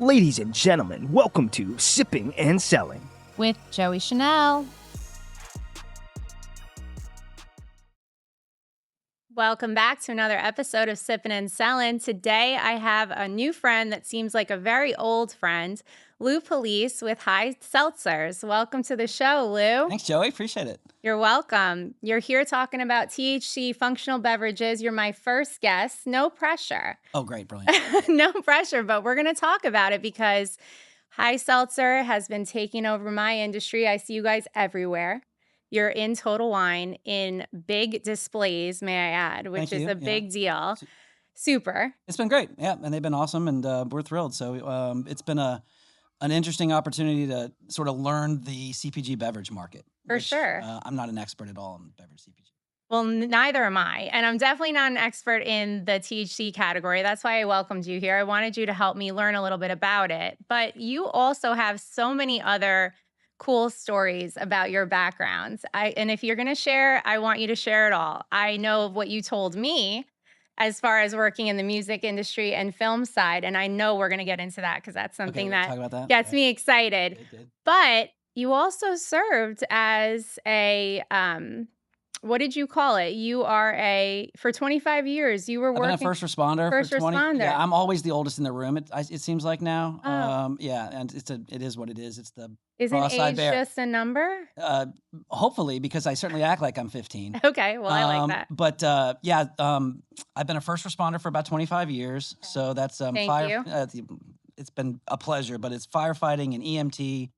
Ladies and gentlemen, welcome to Sippin and Selling with Joey Chanel. Welcome back to another episode of Sippin and Selling. Today I have a new friend that seems like a very old friend, Lou Police with Hi Seltzers. Welcome to the show, Lou. Thanks, Joey. Appreciate it. You're welcome. You're here talking about THC functional beverages. You're my first guest. No pressure. Oh, great. Brilliant. No pressure, but we're going to talk about it because Hi Seltzer has been taking over my industry. I see you guys everywhere. You're in Total Wine in big displays, may I add, which is a big deal. Super. It's been great. Yeah, and they've been awesome, and we're thrilled. So it's been an interesting opportunity to sort of learn the CPG beverage market. For sure. I'm not an expert at all in beverage CPG. Well, neither am I. And I'm definitely not an expert in the THC category. That's why I welcomed you here. I wanted you to help me learn a little bit about it. But you also have so many other cool stories about your backgrounds. And if you're going to share, I want you to share it all. I know of what you told me as far as working in the music industry and film side. And I know we're going to get into that because that's something that gets me excited. Good. But you also served as a, what did you call it? You are for 25 years, you were working. I've been a first responder for 20. Yeah, I'm always the oldest in the room. It seems like now. Oh. Yeah, and it is what it is. It's the Isn't age just a number? Hopefully, because I certainly act like I'm 15. Okay, well, I like that. But I've been a first responder for about 25 years. Okay. So that's Thank you. It's been a pleasure, but it's firefighting and EMT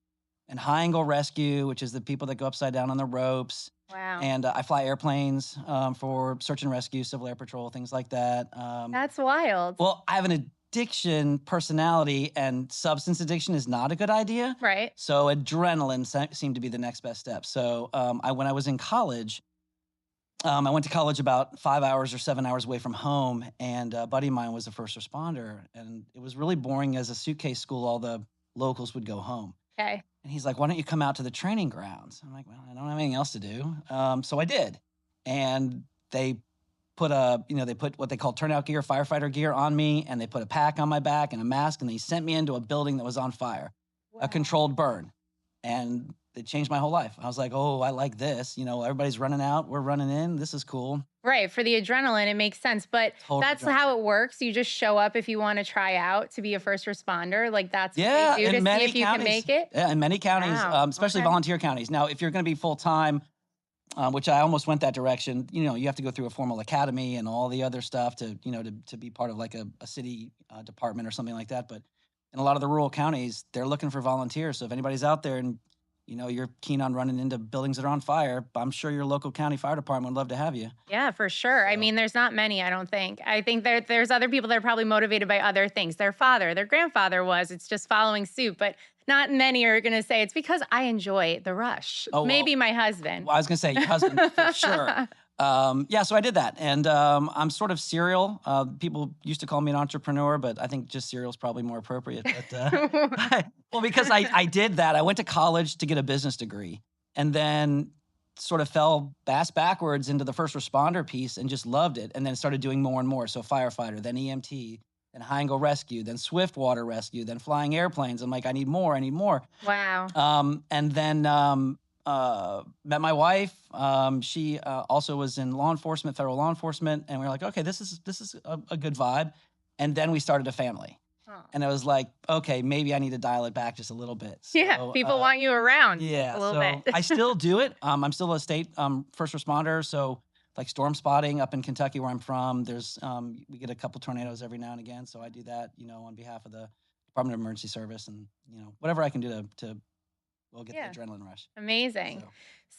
and high angle rescue, which is the people that go upside down on the ropes. Wow. And I fly airplanes for search and rescue, civil air patrol, things like that. That's wild. Well, I have an addiction personality, and substance addiction is not a good idea. Right. So adrenaline seemed to be the next best step. So when I was in college, I went to college about 5 hours or 7 hours away from home, and a buddy of mine was a first responder, and it was really boring. As a suitcase school, all the locals would go home. Okay. And he's like, why don't you come out to the training grounds? I'm like, well, I don't have anything else to do. So I did. And they put what they call turnout gear, firefighter gear on me, and they put a pack on my back and a mask, and they sent me into a building that was on fire, a controlled burn. And it changed my whole life. I was like, oh, I like this. Everybody's running out. We're running in. This is cool. Right. For the adrenaline, it makes sense. But that's how it works. You just show up if you want to try out to be a first responder. Like that's what they do to see if you can make it. Yeah, in many counties, especially volunteer counties. Now, if you're going to be full-time, which I almost went that direction, you have to go through a formal academy and all the other stuff to be part of like a city department or something like that. But in a lot of the rural counties, they're looking for volunteers. So if anybody's out there and you're keen on running into buildings that are on fire, I'm sure your local county fire department would love to have you. Yeah, for sure. So. I mean, there's not many, I don't think. I think there's other people that are probably motivated by other things. Their father, their grandfather was. It's just following suit. But not many are going to say it's because I enjoy the rush. Oh, maybe my husband. Well, I was going to say your husband for sure. So I did that. And I'm sort of serial. People used to call me an entrepreneur, but I think just serial is probably more appropriate. But, because I did that. I went to college to get a business degree and then sort of fell ass backwards into the first responder piece and just loved it. And then started doing more and more. So firefighter, then EMT, then high angle rescue, then swift water rescue, then flying airplanes. I'm like, I need more. Wow. And then met my wife. She also was in law enforcement, federal law enforcement, and we were like, okay, this is a good vibe. And then we started a family. And I was like, okay, maybe I need to dial it back just a little bit. So, people want you around. Yeah, a little bit. I still do it. I'm still a state first responder. So like storm spotting up in Kentucky where I'm from, there's we get a couple tornadoes every now and again. So I do that, on behalf of the Department of Emergency Service, and whatever I can do to get the adrenaline rush. Amazing.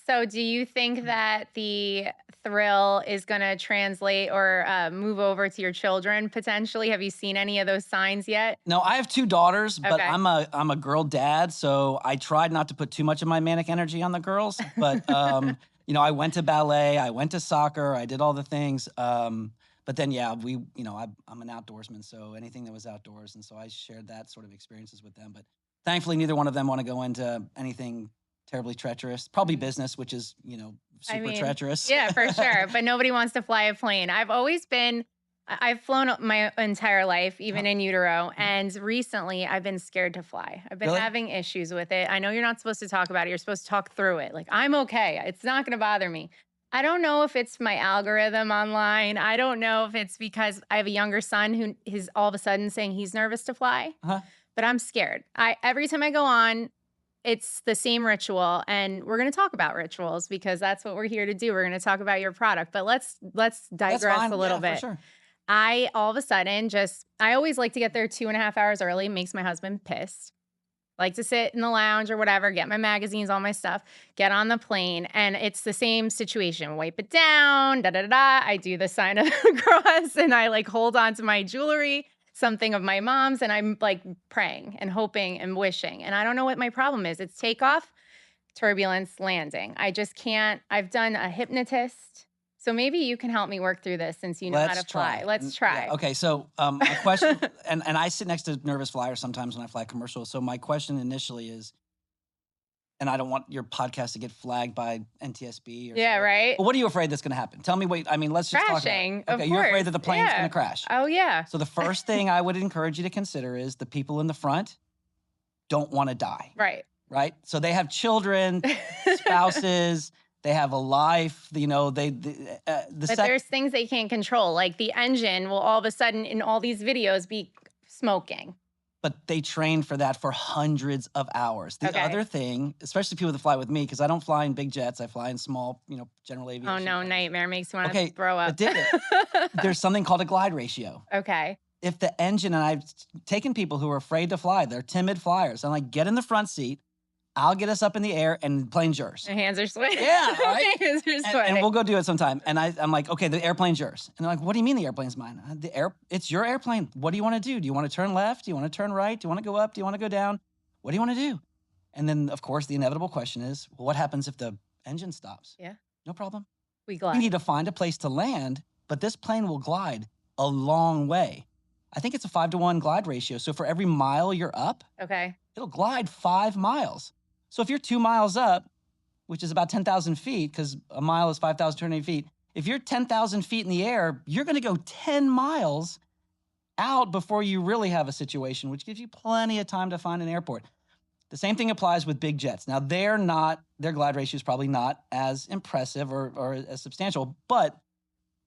So do you think that the thrill is going to translate or move over to your children potentially? Have you seen any of those signs yet? No, I have 2 daughters, but I'm a girl dad, so I tried not to put too much of my manic energy on the girls. But I went to ballet, I went to soccer, I did all the things. But then, I'm an outdoorsman, so anything that was outdoors, and so I shared that sort of experiences with them. But thankfully, neither one of them want to go into anything terribly treacherous. Probably business, which is, super treacherous. Yeah, for sure. But nobody wants to fly a plane. I've always been I've flown my entire life, even in utero. And recently I've been scared to fly. I've been Really? having issues with it. I know you're not supposed to talk about it. You're supposed to talk through it. Like, I'm okay. It's not going to bother me. I don't know if it's my algorithm online. I don't know if it's because I have a younger son who is all of a sudden saying he's nervous to fly, Uh-huh. but I'm scared. Every time I go on, it's the same ritual, and we're going to talk about rituals because that's what we're here to do. We're going to talk about your product, but let's That's digress fine. a little Yeah, for bit. sure. I all of a sudden I always like to get there 2.5 hours early. Makes my husband pissed. Like to sit in the lounge or whatever, get my magazines, all my stuff, get on the plane, and it's the same situation. Wipe it down, da da da da. I do the sign of the cross, and I like hold on to my jewelry, something of my mom's, and I'm like praying and hoping and wishing. And I don't know what my problem is. It's takeoff, turbulence, landing. I just can't. I've done a hypnotist. So maybe you can help me work through this since you know how to Let's fly. try. Let's try. Yeah, okay, so my question, and I sit next to nervous flyers sometimes when I fly commercial. So my question initially is, and I don't want your podcast to get flagged by NTSB or Yeah, something. right? But what are you afraid that's going to happen? Tell me what, I mean, let's just Crashing, talk about it. of Okay, you're afraid course. that the plane's Yeah. going to crash. Oh, yeah. So the first thing I would encourage you to consider is the people in the front don't want to die, Right. right? So they have children, spouses, they have a life, you know, But there's things they can't control. Like the engine will all of a sudden in all these videos be smoking. but they train for that for hundreds of hours. The Okay. other thing, especially people that fly with me, because I don't fly in big jets, I fly in small, you know, general aviation. Oh, no, planes. nightmare. Makes me want Okay, to throw up. but did There's something called a glide ratio. Okay. If the engine, and I've taken people who are afraid to fly, they're timid flyers. I'm like, get in the front seat. I'll get us up in the air and plane's yours. My hands are sweating. Yeah, right? Hands are sweating. And we'll go do it sometime. And I'm like, okay, the airplane's yours. And they're like, what do you mean the airplane's mine? It's your airplane. What do you want to do? Do you want to turn left? Do you want to turn right? Do you want to go up? Do you want to go down? What do you want to do? And then, of course, the inevitable question is, well, what happens if the engine stops? Yeah. No problem. We We glide. need to find a place to land, but this plane will glide a long way. I think it's a 5-to-1 glide ratio. So for every mile you're up, Okay. it'll glide 5 miles. So if you're 2 miles up, which is about 10,000 feet, because a mile is 5,280 feet, if you're 10,000 feet in the air, you're going to go 10 miles out before you really have a situation, which gives you plenty of time to find an airport. The same thing applies with big jets. Now, their glide ratio is probably not as impressive or as substantial, but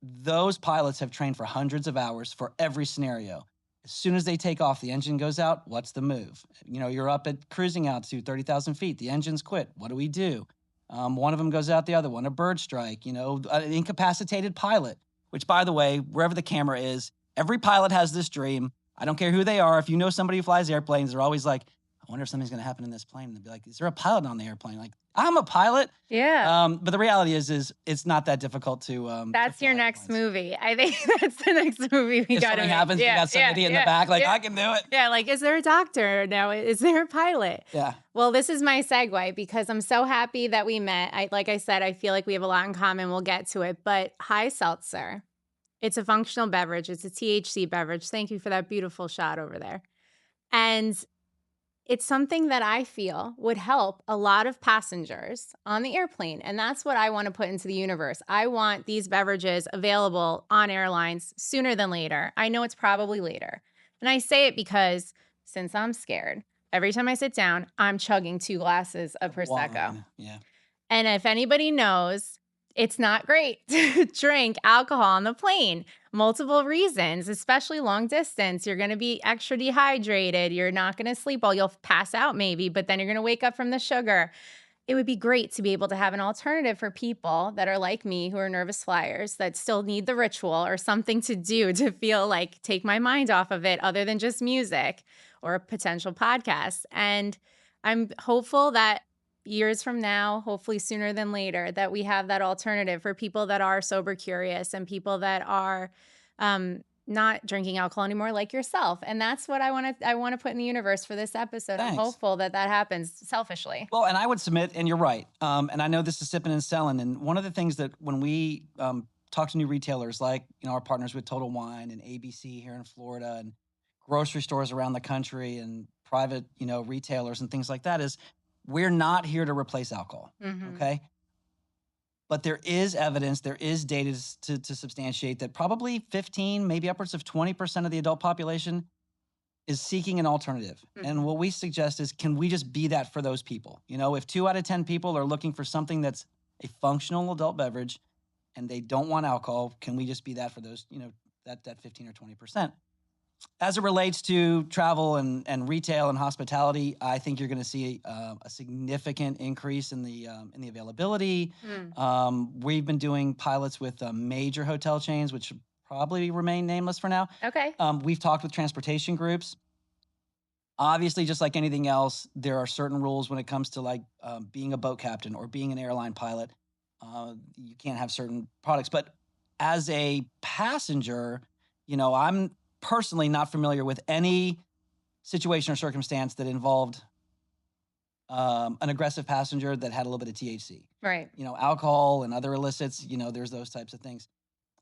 those pilots have trained for hundreds of hours for every scenario. As soon as they take off, the engine goes out. What's the move? You know, you're up at cruising altitude, 30,000 feet. The engine's quit. What do we do? One of them goes out the other one, a bird strike, you know, an incapacitated pilot, which, by the way, wherever the camera is, every pilot has this dream. I don't care who they are. If you know somebody who flies airplanes, they're always like, I wonder if something's going to happen in this plane. And they'll be like, is there a pilot on the airplane? Like, I'm a pilot. Yeah. But the reality is it's not that difficult to. That's to your fly next airplanes. movie. I think that's the next movie we If got to something make. happens, you got somebody in the back, like, I can do it. Yeah, like, is there a doctor now? Is there a pilot? Yeah. Well, this is my segue because I'm so happy that we met. Like I said, I feel like we have a lot in common. We'll get to it. But Hi Seltzer, it's a functional beverage. It's a THC beverage. Thank you for that beautiful shot over there. And it's something that I feel would help a lot of passengers on the airplane. And that's what I want to put into the universe. I want these beverages available on airlines sooner than later. I know it's probably later. And I say it because since I'm scared, every time I sit down, I'm chugging 2 glasses of Prosecco. Wine. Yeah. And if anybody knows, it's not great to drink alcohol on the plane. Multiple reasons, especially long distance. You're going to be extra dehydrated. You're not going to sleep well. You'll pass out maybe, but then you're going to wake up from the sugar. It would be great to be able to have an alternative for people that are like me, who are nervous flyers, that still need the ritual or something to do to feel like take my mind off of it other than just music or a potential podcast. And I'm hopeful that years from now, hopefully sooner than later, that we have that alternative for people that are sober curious and people that are not drinking alcohol anymore, like yourself. And that's what I want to put in the universe for this episode. Thanks. I'm hopeful that happens selfishly. Well, and I would submit, and you're right. And I know this is Sippin and Selling. And one of the things that when we talk to new retailers, like, you know, our partners with Total Wine and ABC here in Florida and grocery stores around the country and private, you know, retailers and things like that, is we're not here to replace alcohol. Mhm. Okay. But there is evidence, there is data to substantiate that probably 15, maybe upwards of 20% of the adult population is seeking an alternative. And what we suggest is, can we just be that for those people? You know, if 2 out of 10 people are looking for something that's a functional adult beverage and they don't want alcohol, can we just be that for those, you know, that 15 or 20%? As it relates to travel and retail and hospitality, I think you're going to see a significant increase in the availability. We've been doing pilots with major hotel chains, which should probably remain nameless for now. Okay. We've talked with transportation groups. Obviously, just like anything else, there are certain rules when it comes to like being a boat captain or being an airline pilot. You can't have certain products, but as a passenger, you know, I'm personally not familiar with any situation or circumstance that involved an aggressive passenger that had a little bit of THC. Right. You know, alcohol and other illicits, you know, there's those types of things.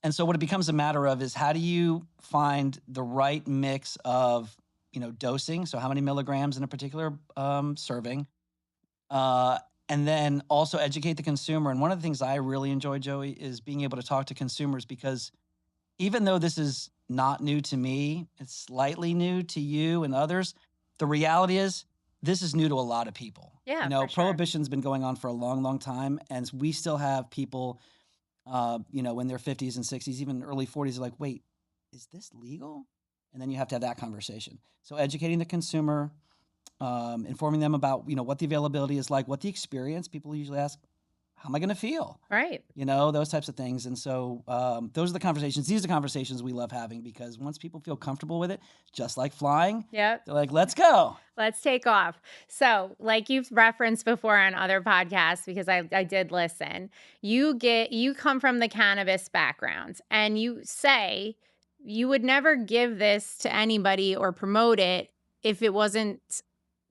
And so what it becomes a matter of is, how do you find the right mix of, you know, dosing? So how many milligrams in a particular serving? And then also educate the consumer. And one of the things I really enjoy, Joey, is being able to talk to consumers, because even though this is not new to me, it's slightly new to you and others. The reality is, this is new to a lot of people. Yeah, you know, for sure. Prohibition's been going on for a long, long time, and we still have people, you know, in their 50s and 60s, even early 40s, are like, wait, is this legal? And then you have to have that conversation. So educating the consumer, informing them about, you know, what the availability is like, what the experience. People usually ask, how am I going to feel? Right. You know, those types of things. And so those are the conversations. These are the conversations we love having, because once people feel comfortable with it, just like flying, Yep. they're like, let's go. Let's take off. So, like you've referenced before on other podcasts, because I did listen, you come from the cannabis background, and you say you would never give this to anybody or promote it if it wasn't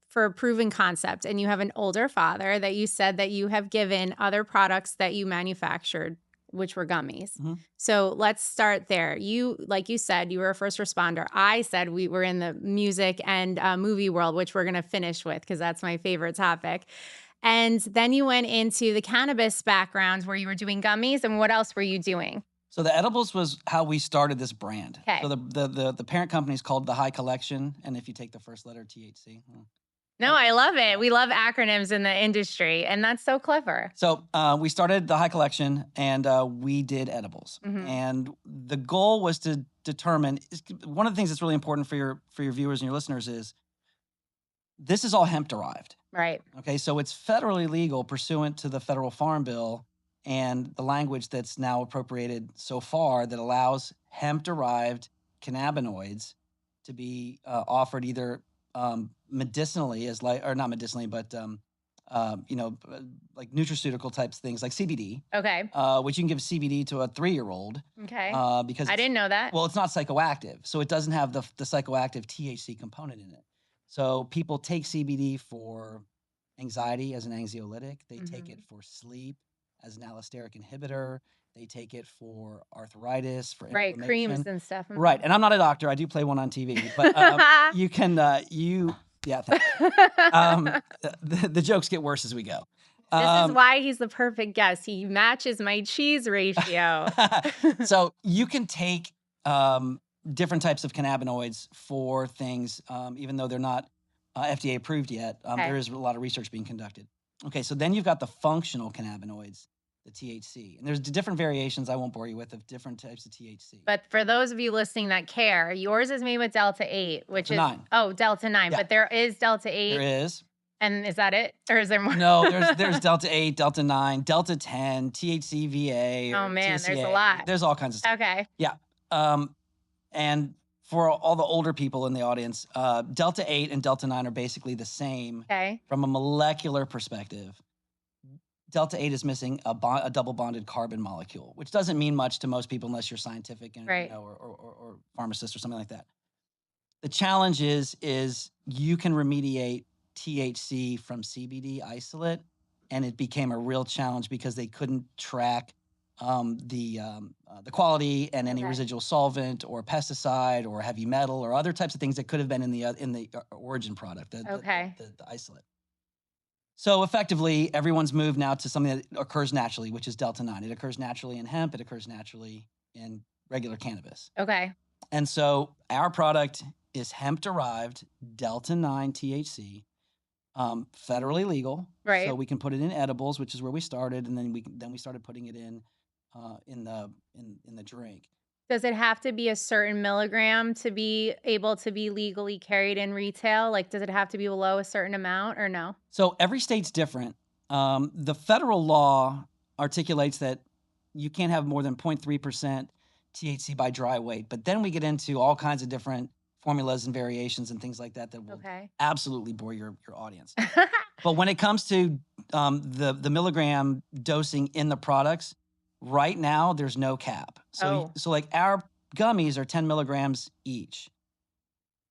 for a proven concept. And you have an older father that you said that you have given other products that you manufactured, which were gummies. So let's start there. You, like you said, you were a first responder. I said we were in the music and movie world, which we're going to finish with, because that's my favorite topic. And then you went into the cannabis background, where you were doing gummies. And what else were you doing? So the edibles was how we started this brand. Okay. So the parent company is called the Hi Collection. And if you take the first letter, THC. No, I love it. We love acronyms in the industry, and that's so clever. So we started the Hi Collection, and we did edibles. And the goal was to determine, one of the things that's really important for your viewers and your listeners is, this is all hemp derived. Right. Okay, so it's federally legal pursuant to the Federal Farm Bill and the language that's now appropriated so far that allows hemp derived cannabinoids to be offered either medicinally, as like, or not medicinally, but you know, like nutraceutical types of things like CBD. Okay. Which you can give CBD to a 3-year-old. Okay. Because I didn't know that. Well, it's not psychoactive, so it doesn't have the psychoactive THC component in it. So people take CBD for anxiety as an anxiolytic. They take it for sleep as an allosteric inhibitor. They take it for arthritis, for right, inflammation. creams and stuff. Right, and I'm not a doctor. I do play one on TV, but you can yeah. Thanks. The jokes get worse as we go. This is why he's the perfect guest. He matches my cheese ratio. So you can take different types of cannabinoids for things, even though they're not FDA approved yet. There is a lot of research being conducted. Okay, so then you've got the functional cannabinoids, the THC. And there's different variations, I won't bore you with, of different types of THC. But for those of you listening that care, yours is made with Delta 8, which Delta 9. Oh, Delta 9. Yeah. But there is Delta 8. There is. And is that it? Or is there more? No, there's Delta 8, Delta 9, Delta 10, THC-VA. Oh, man, TCA. there's a lot. There's all kinds of stuff. Okay. Yeah. And for all the older people in the audience, Delta 8 and Delta 9 are basically the same from a molecular perspective. Delta 8 is missing a double bonded carbon molecule, which doesn't mean much to most people unless you're scientific and, you know, or pharmacist or something like that. The challenge is you can remediate THC from CBD isolate, and it became a real challenge because they couldn't track the quality and any residual solvent or pesticide or heavy metal or other types of things that could have been in the origin product, the isolate. So effectively, everyone's moved now to something that occurs naturally, which is Delta-9. It occurs naturally in hemp. It occurs naturally in regular cannabis. Okay. And so our product is hemp-derived Delta-9 THC, federally legal. Right. So we can put it in edibles, which is where we started, and then we started putting it in the drink. Does it have to be a certain milligram to be able to be legally carried in retail? Like, does it have to be below a certain amount or no? So every state's different. The federal law articulates that you can't have more than 0.3% THC by dry weight. But then we get into all kinds of different formulas and variations and things like that that will Okay. absolutely bore your audience. But when it comes to the milligram dosing in the products, right now there's no cap. So like our gummies are 10 milligrams each.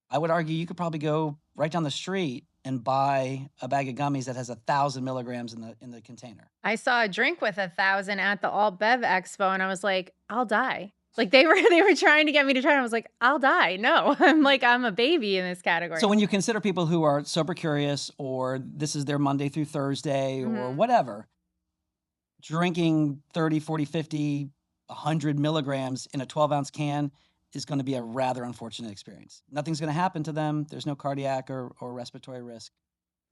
I would argue you could probably go right down the street and buy a bag of gummies that has 1,000 milligrams in the container. I saw a drink with 1,000 at the All Bev Expo, and I was like, I'll die. Like they were trying to get me to try. And I was like, I'll die. No, I'm a baby in this category. So when you consider people who are sober curious, or this is their Monday through Thursday or whatever, drinking 30, 40, 50, 100 milligrams in a 12-ounce can is going to be a rather unfortunate experience. Nothing's going to happen to them. There's no cardiac or respiratory risk,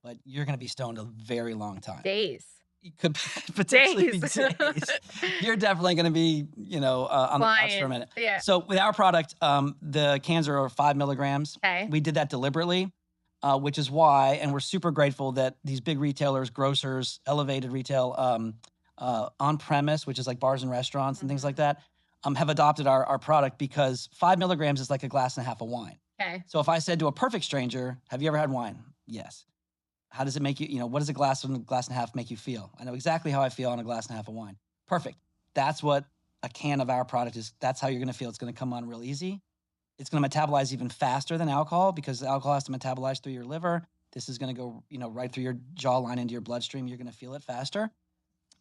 but you're going to be stoned a very long time. Days. It could potentially be days. You're definitely going to be, on the couch for a minute. Yeah. So with our product, the cans are 5 milligrams. Okay. We did that deliberately, which is why, and we're super grateful that these big retailers, grocers, elevated retail, on premise, which is like bars and restaurants and things like that, have adopted our product, because 5 milligrams is like a glass and a half of wine. Okay. So if I said to a perfect stranger, have you ever had wine? Yes. How does it make you, what does a glass and a half make you feel? I know exactly how I feel on a glass and a half of wine. Perfect. That's what a can of our product is. That's how you're going to feel. It's going to come on real easy. It's going to metabolize even faster than alcohol, because alcohol has to metabolize through your liver. This is going to go, right through your jawline into your bloodstream. You're going to feel it faster.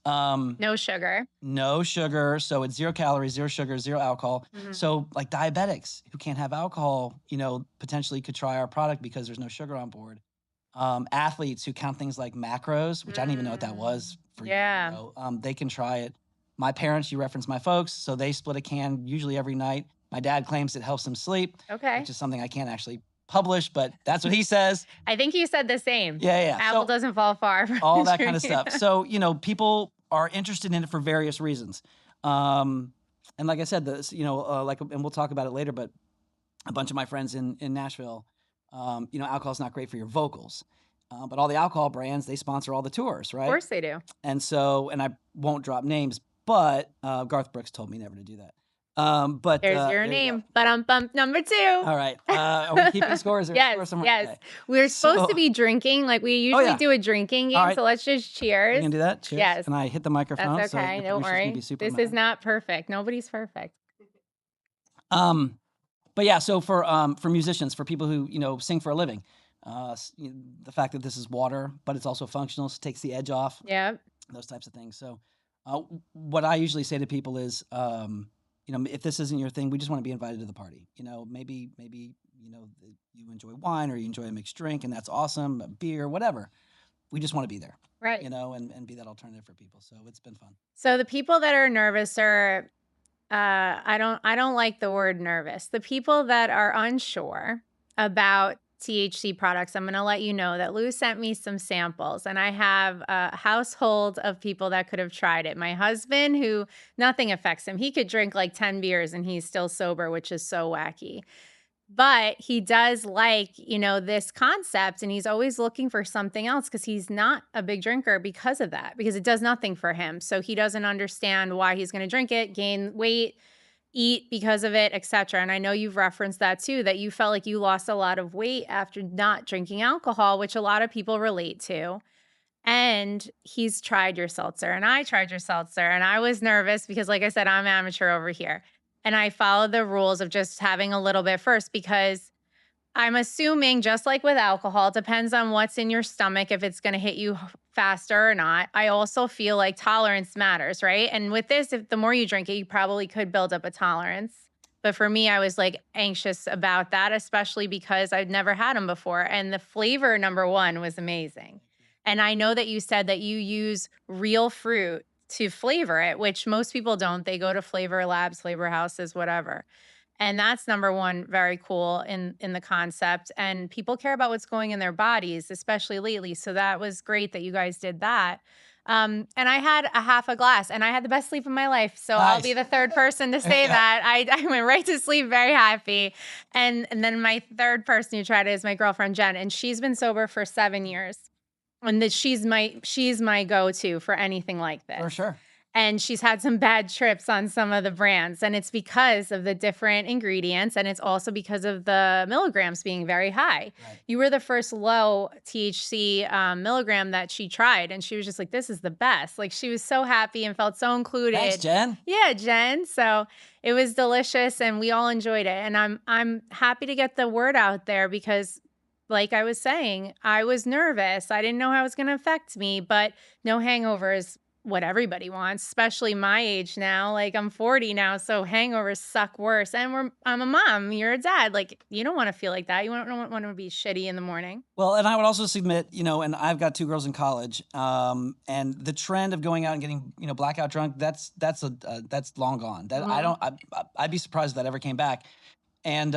No sugar. No sugar. So it's 0 calories, 0 sugar, 0 alcohol. So like diabetics who can't have alcohol, potentially could try our product because there's no sugar on board. Athletes who count things like macros, which I didn't even know what that was. They can try it. My parents, you referenced my folks, so they split a can usually every night. My dad claims it helps him sleep, which is something I can't actually publish, but that's what he says. I think he said the same. Yeah. Apple doesn't fall far from all that kind of stuff. So, people are interested in it for various reasons. And like I said, this, and we'll talk about it later, but a bunch of my friends in Nashville, alcohol is not great for your vocals. But all the alcohol brands, they sponsor all the tours, right? Of course they do. And so, and I won't drop names, but Garth Brooks told me never to do that. But there's your name. Bump number 2. All right. Are we keeping scores? Yes. Okay. We're supposed to be drinking. Like we usually do a drinking game. Right. So let's just cheers. You can do that? Cheers. Yes. Can I hit the microphone? That's okay. Don't worry. This is not perfect. Nobody's perfect. But yeah, so for musicians, for people who, sing for a living, the fact that this is water, but it's also functional, so it takes the edge off. Yeah. Those types of things. So what I usually say to people is, if this isn't your thing, we just want to be invited to the party. Maybe you enjoy wine or you enjoy a mixed drink, and that's awesome, a beer, whatever. We just want to be there. Right. And be that alternative for people. So it's been fun. So the people that are nervous are, I don't like the word nervous. The people that are unsure about THC products, I'm going to let you know that Lou sent me some samples, and I have a household of people that could have tried it. My husband, who nothing affects him. He could drink like 10 beers and he's still sober, which is so wacky. But he does like, this concept, and he's always looking for something else because he's not a big drinker because of that, because it does nothing for him. So he doesn't understand why he's going to drink it, gain weight, eat because of it, etc. And I know you've referenced that too, that you felt like you lost a lot of weight after not drinking alcohol, which a lot of people relate to. And he's tried your seltzer, and I tried your seltzer, and I was nervous because, like I said, I'm amateur over here. And I followed the rules of just having a little bit first, because I'm assuming, just like with alcohol, it depends on what's in your stomach, if it's going to hit you faster or not. I also feel like tolerance matters, right? And with this, if the more you drink it, you probably could build up a tolerance. But for me, I was like anxious about that, especially because I'd never had them before. And the flavor, number one, was amazing. And I know that you said that you use real fruit to flavor it, which most people don't. They go to flavor labs, flavor houses, whatever. And that's number one, very cool in the concept. And people care about what's going in their bodies, especially lately. So that was great that you guys did that. And I had a half a glass and I had the best sleep of my life. So I'll be Nice. the third person to say Yeah. that. I went right to sleep very happy. And then my third person who tried it is my girlfriend Jen, and she's been sober for 7 years. And that she's my go-to for anything like this. For sure. And she's had some bad trips on some of the brands, and it's because of the different ingredients, and it's also because of the milligrams being very high. Right. You were the first low THC milligram that she tried, and she was just like, "This is the best." Like, she was so happy and felt so included. Thanks, Jen. Yeah, Jen. So it was delicious, and we all enjoyed it. And I'm happy to get the word out there because, like I was saying, I was nervous. I didn't know how it was going to affect me, but no hangovers. What everybody wants, especially my age now. Like, I'm 40 now, so hangovers suck worse. And I'm a mom, you're a dad. Like, you don't want to feel like that. You don't want to be shitty in the morning. Well, and I would also submit, and I've got 2 girls in college, and the trend of going out and getting, blackout drunk, that's long gone. That I'd be surprised if that ever came back. And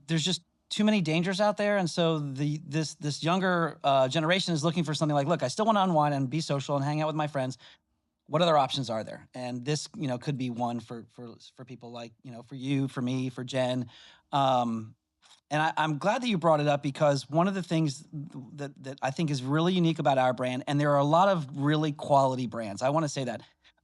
there's just too many dangers out there, and so this younger generation is looking for something like, look, I still want to unwind and be social and hang out with my friends. What other options are there? And this, could be one for people like, for you, for me, for Jen. And I'm glad that you brought it up because one of the things that I think is really unique about our brand, and there are a lot of really quality brands. I want to say that.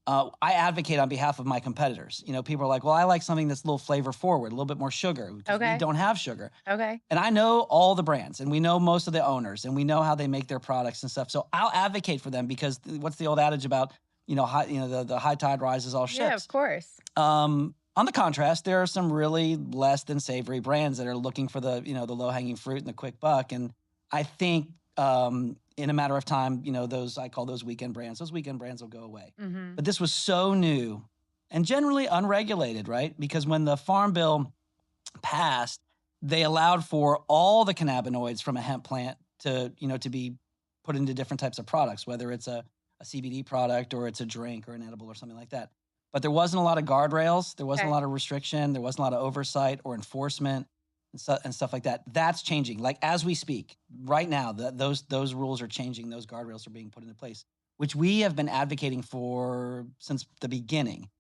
I advocate on behalf of my competitors. People are like, well, I like something that's a little flavor forward, a little bit more sugar. Because Okay. we don't have sugar. Okay. And I know all the brands, and we know most of the owners, and we know how they make their products and stuff. So I'll advocate for them because what's the old adage about, the high tide rises all ships. Yeah, of course. On the contrast, there are some really less than savory brands that are looking for the low hanging fruit and the quick buck. And I think in a matter of time, I call those weekend brands. Those weekend brands will go away. Mm-hmm. But this was so new and generally unregulated, right? Because when the Farm Bill passed, they allowed for all the cannabinoids from a hemp plant to be put into different types of products, whether it's a CBD product or it's a drink or an edible or something like that. But there wasn't a lot of guardrails. There wasn't a lot of restriction. There wasn't a lot of oversight or enforcement and stuff like that. That's changing. Like as we speak right now, those rules are changing. Those guardrails are being put into place, which we have been advocating for since the beginning.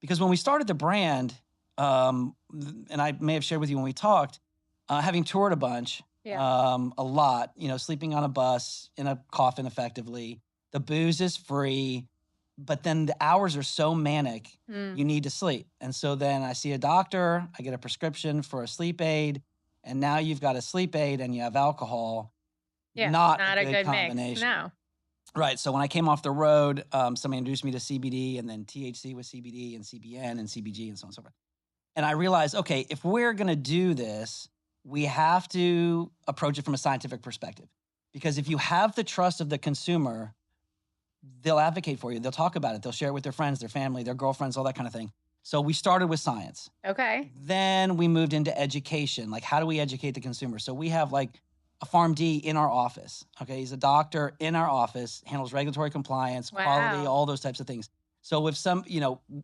Because when we started the brand, and I may have shared with you when we talked, having toured a bunch, a lot, sleeping on a bus in a coffin effectively. The booze is free, but then the hours are so manic, you need to sleep. And so then I see a doctor, I get a prescription for a sleep aid, and now you've got a sleep aid and you have alcohol. Yeah, not a good combination. mix. No. Right. So when I came off the road, somebody introduced me to CBD and then THC with CBD and CBN and CBG and so on and so forth. And I realized, okay, if we're going to do this, we have to approach it from a scientific perspective. Because if you have the trust of the consumer, they'll advocate for you. They'll talk about it. They'll share it with their friends, their family, their girlfriends, all that kind of thing. So we started with science. Okay. Then we moved into education. Like, how do we educate the consumer? So we have like a PharmD in our office. Okay. He's a doctor in our office, handles regulatory compliance, quality, all those types of things. So if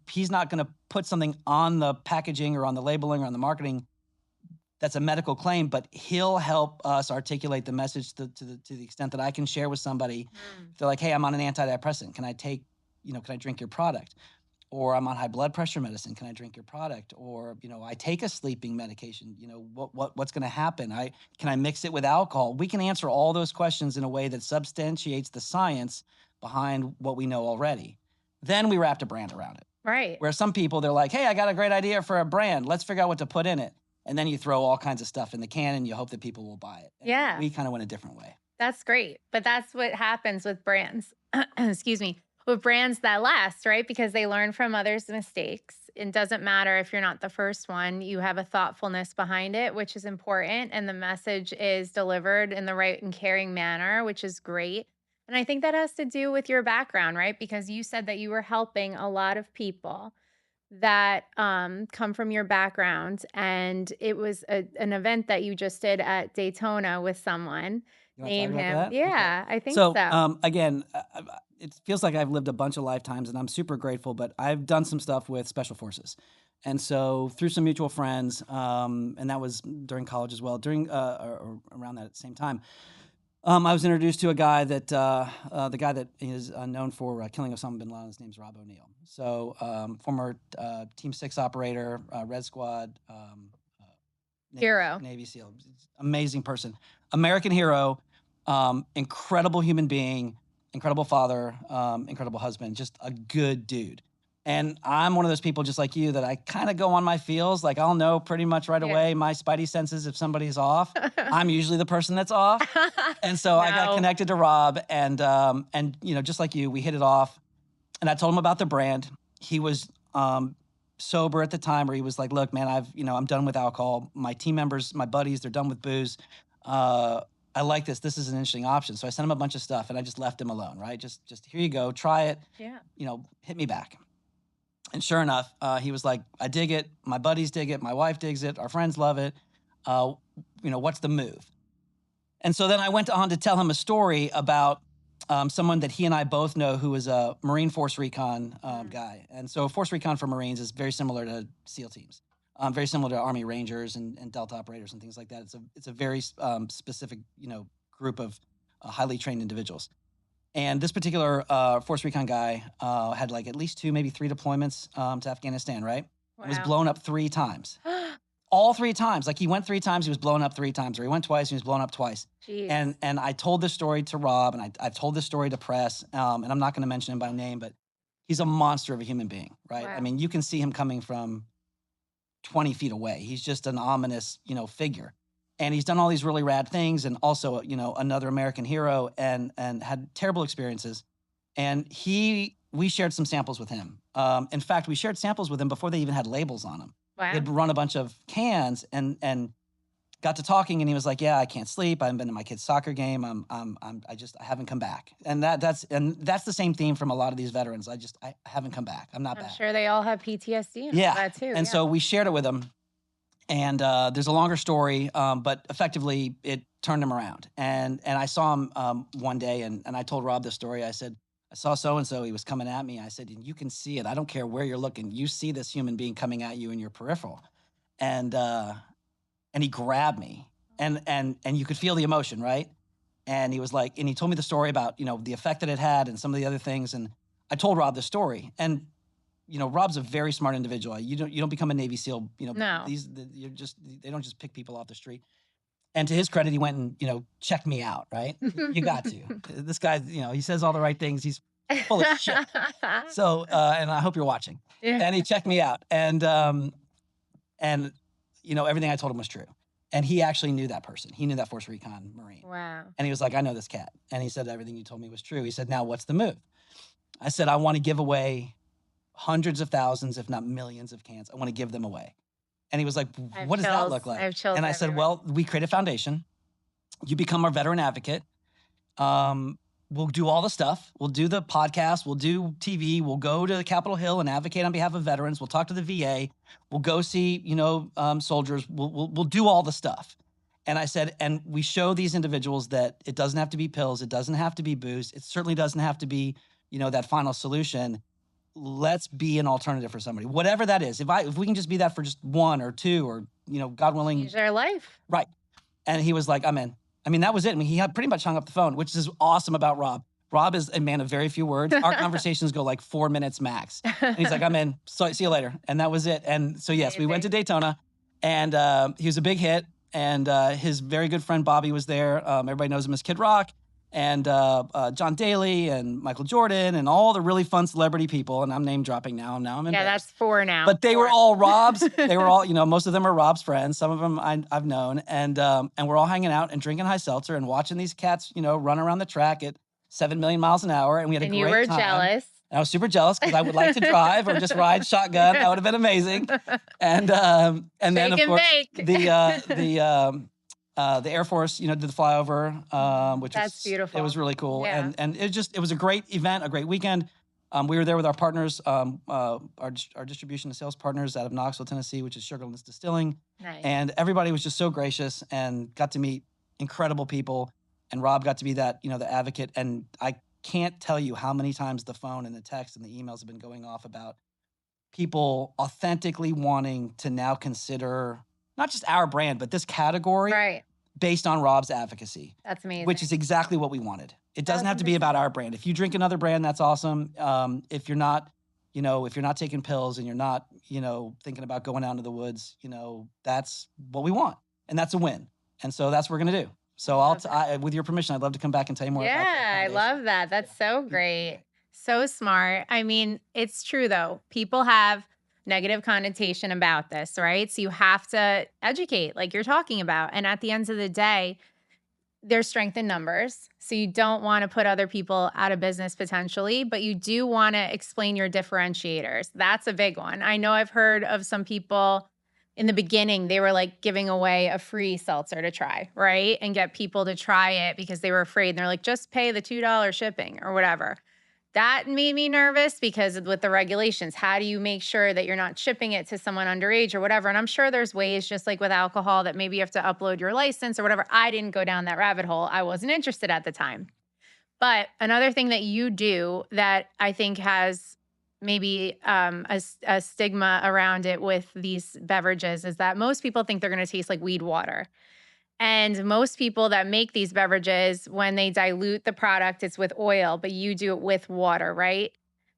he's not going to put something on the packaging or on the labeling or on the marketing that's a medical claim, but he'll help us articulate the message to the extent that I can share with somebody. They're like, hey, I'm on an antidepressant. Can I drink your product? Or I'm on high blood pressure medicine. Can I drink your product? Or, I take a sleeping medication. What's going to happen? Can I mix it with alcohol? We can answer all those questions in a way that substantiates the science behind what we know already. Then we wrapped a brand around it. Right. Where some people, they're like, hey, I got a great idea for a brand. Let's figure out what to put in it. And then you throw all kinds of stuff in the can and you hope that people will buy it. And we kind of went a different way. That's great. But that's what happens with brands. Excuse me. With brands that last, right? Because they learn from others' mistakes. It doesn't matter if you're not the first one. You have a thoughtfulness behind it, which is important. And the message is delivered in the right and caring manner, which is great. And I think that has to do with your background, right? Because you said that you were helping a lot of people that come from your background. And it was an event that you just did at Daytona with someone. You want to talk Name about him. that? Okay. Yeah, I think So, so. again, it feels like I've lived a bunch of lifetimes, and I'm super grateful. But I've done some stuff with special forces, and so through some mutual friends, and that was during college as well. During or around that same time, I was introduced to a guy that the guy that is known for killing Osama bin Laden. His name's Rob O'Neill. So, former Team 6 operator, Red Squad. Hero. Navy SEAL, amazing person, American hero, incredible human being, incredible father, incredible husband, just a good dude. And I'm one of those people just like you that I kind of go on my feels. Like I'll know pretty much right Yeah. away my spidey senses if somebody's off. I'm usually the person that's off. And so I got No. connected to Rob and just like you, we hit it off. And I told him about the brand. He was sober at the time, where he was like, "Look, man, I'm done with alcohol. My team members, my buddies, they're done with booze. I like this. This is an interesting option." So I sent him a bunch of stuff, and I just left him alone. Right, just here you go, try it. Yeah. Hit me back. And sure enough, he was like, "I dig it. My buddies dig it. My wife digs it. Our friends love it. What's the move?" And so then I went on to tell him a story about someone that he and I both know who is a Marine Force Recon guy. And so Force Recon for Marines is very similar to SEAL teams, very similar to Army Rangers and Delta operators and things like that. It's a very specific group of highly trained individuals. And this particular Force Recon guy had like at least 2, maybe 3 deployments to Afghanistan, right? Wow. And was blown up 3 times. All 3 times. Like he went 3 times, he was blown up 3 times, or he went twice, he was blown up twice. Jeez. And I told this story to Rob, and I've told this story to press, and I'm not going to mention him by name, but he's a monster of a human being, right? Wow. I mean, you can see him coming from 20 feet away. He's just an ominous, figure. And he's done all these really rad things, and also, another American hero, and had terrible experiences. And we shared some samples with him. In fact, we shared samples with him before they even had labels on them. Wow. He had run a bunch of cans and got to talking, and he was like, "Yeah, I can't sleep. I haven't been to my kid's soccer game. I haven't come back." And that's the same theme from a lot of these veterans. I haven't come back. I'm not I'm back. sure they all have PTSD and Yeah. all that too. And so we shared it with him, and there's a longer story, but effectively it turned him around. And I saw him one day, and I told Rob this story. I said, "I saw so-and-so, he was coming at me." I said, "You can see it. I don't care where you're looking. You see this human being coming at you in your peripheral." And he grabbed me, and you could feel the emotion, right? And he was like, and he told me the story about, the effect that it had and some of the other things. And I told Rob the story, and, Rob's a very smart individual. You don't become a Navy SEAL, No. they don't just pick people off the street. And to his credit, he went and, checked me out, right? You got to. This guy, he says all the right things. He's full of shit. So, and I hope you're watching. Yeah. And he checked me out, and everything I told him was true. And he actually knew that person. He knew that Force Recon Marine. Wow. And he was like, "I know this cat." And he said, "Everything you told me was true." He said, "Now what's the move?" I said, "I want to give away hundreds of thousands, if not millions of cans. I want to give them away." And he was like, "What does that look like?" I have chills And I said, everywhere. "Well, we create a foundation. You become our veteran advocate. We'll do all the stuff. We'll do the podcast. We'll do TV. We'll go to Capitol Hill and advocate on behalf of veterans. We'll talk to the VA. We'll go see, soldiers. We'll do all the stuff." And I said, and we show these individuals that it doesn't have to be pills. It doesn't have to be booze. It certainly doesn't have to be, that final solution. Let's be an alternative for somebody, whatever that is. If we can just be that for just 1 or 2, or, God willing. Change their life. Right. And he was like, "I'm in." I mean, that was it. I mean, he had pretty much hung up the phone, which is awesome about Rob. Rob is a man of very few words. Our conversations go like 4 minutes max. And he's like, "I'm in. So see you later." And that was it. And so, yes, we went to Daytona, and he was a big hit. And his very good friend Bobby was there. Everybody knows him as Kid Rock. And John Daly and Michael Jordan and all the really fun celebrity people. And I'm name dropping now. I'm embarrassed. Yeah, that's 4 now. But they 4. were all Rob's. They were all, most of them are Rob's friends. Some of them I've known. And we're all hanging out and drinking Hi Seltzer and watching these cats, run around the track at 7 million miles an hour. And we had a great time. And you were jealous. And I was super jealous because I would like to drive or just ride shotgun. That would have been amazing. And then of course the Air Force, did the flyover, which That's beautiful. It was really cool. Yeah. And it was a great event, a great weekend. We were there with our partners, our distribution and sales partners out of Knoxville, Tennessee, which is Sugarlands Distilling. Nice. And everybody was just so gracious and got to meet incredible people. And Rob got to be that, the advocate. And I can't tell you how many times the phone and the text and the emails have been going off about people authentically wanting to now consider not just our brand, but this category Right. based on Rob's advocacy. That's amazing. Which is exactly what we wanted. It doesn't have to be about our brand. If you drink another brand, that's awesome. If you're not, if you're not taking pills and you're not, thinking about going out into the woods, that's what we want. And that's a win. And so that's what we're going to do. So with your permission, I'd love to come back and tell you more about that. Yeah, I love that. That's so great. So smart. I mean, it's true though. People have negative connotation about this, right? So you have to educate like you're talking about. And at the end of the day, there's strength in numbers. So you don't want to put other people out of business potentially, but you do want to explain your differentiators. That's a big one. I know I've heard of some people in the beginning, they were like giving away a free seltzer to try, right? And get people to try it because they were afraid. And they're like, just pay the $2 shipping or whatever. That made me nervous because with the regulations, how do you make sure that you're not shipping it to someone underage or whatever? And I'm sure there's ways, just like with alcohol, that maybe you have to upload your license or whatever. I didn't go down that rabbit hole. I wasn't interested at the time. But another thing that you do that I think has maybe a stigma around it with these beverages is that most people think they're going to taste like weed water. And most people that make these beverages, when they dilute the product, it's with oil, but you do it with water, right?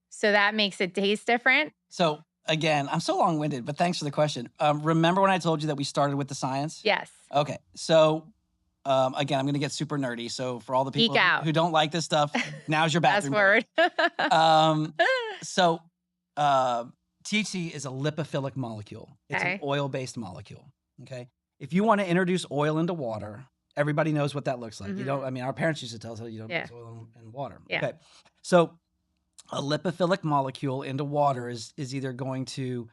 So that makes it taste different. So again, I'm so long-winded, but thanks for the question. Remember when I told you that we started with the science? Yes. Okay. So again, I'm going to get super nerdy. So for all the people who don't like this stuff, now's your bathroom. Fast word. So THC is a lipophilic molecule. It's an oil-based molecule. Okay. If you want to introduce oil into water, everybody knows what that looks like. You don't, our parents used to tell us you don't mix oil in water. Yeah. Okay. So a lipophilic molecule into water is either going to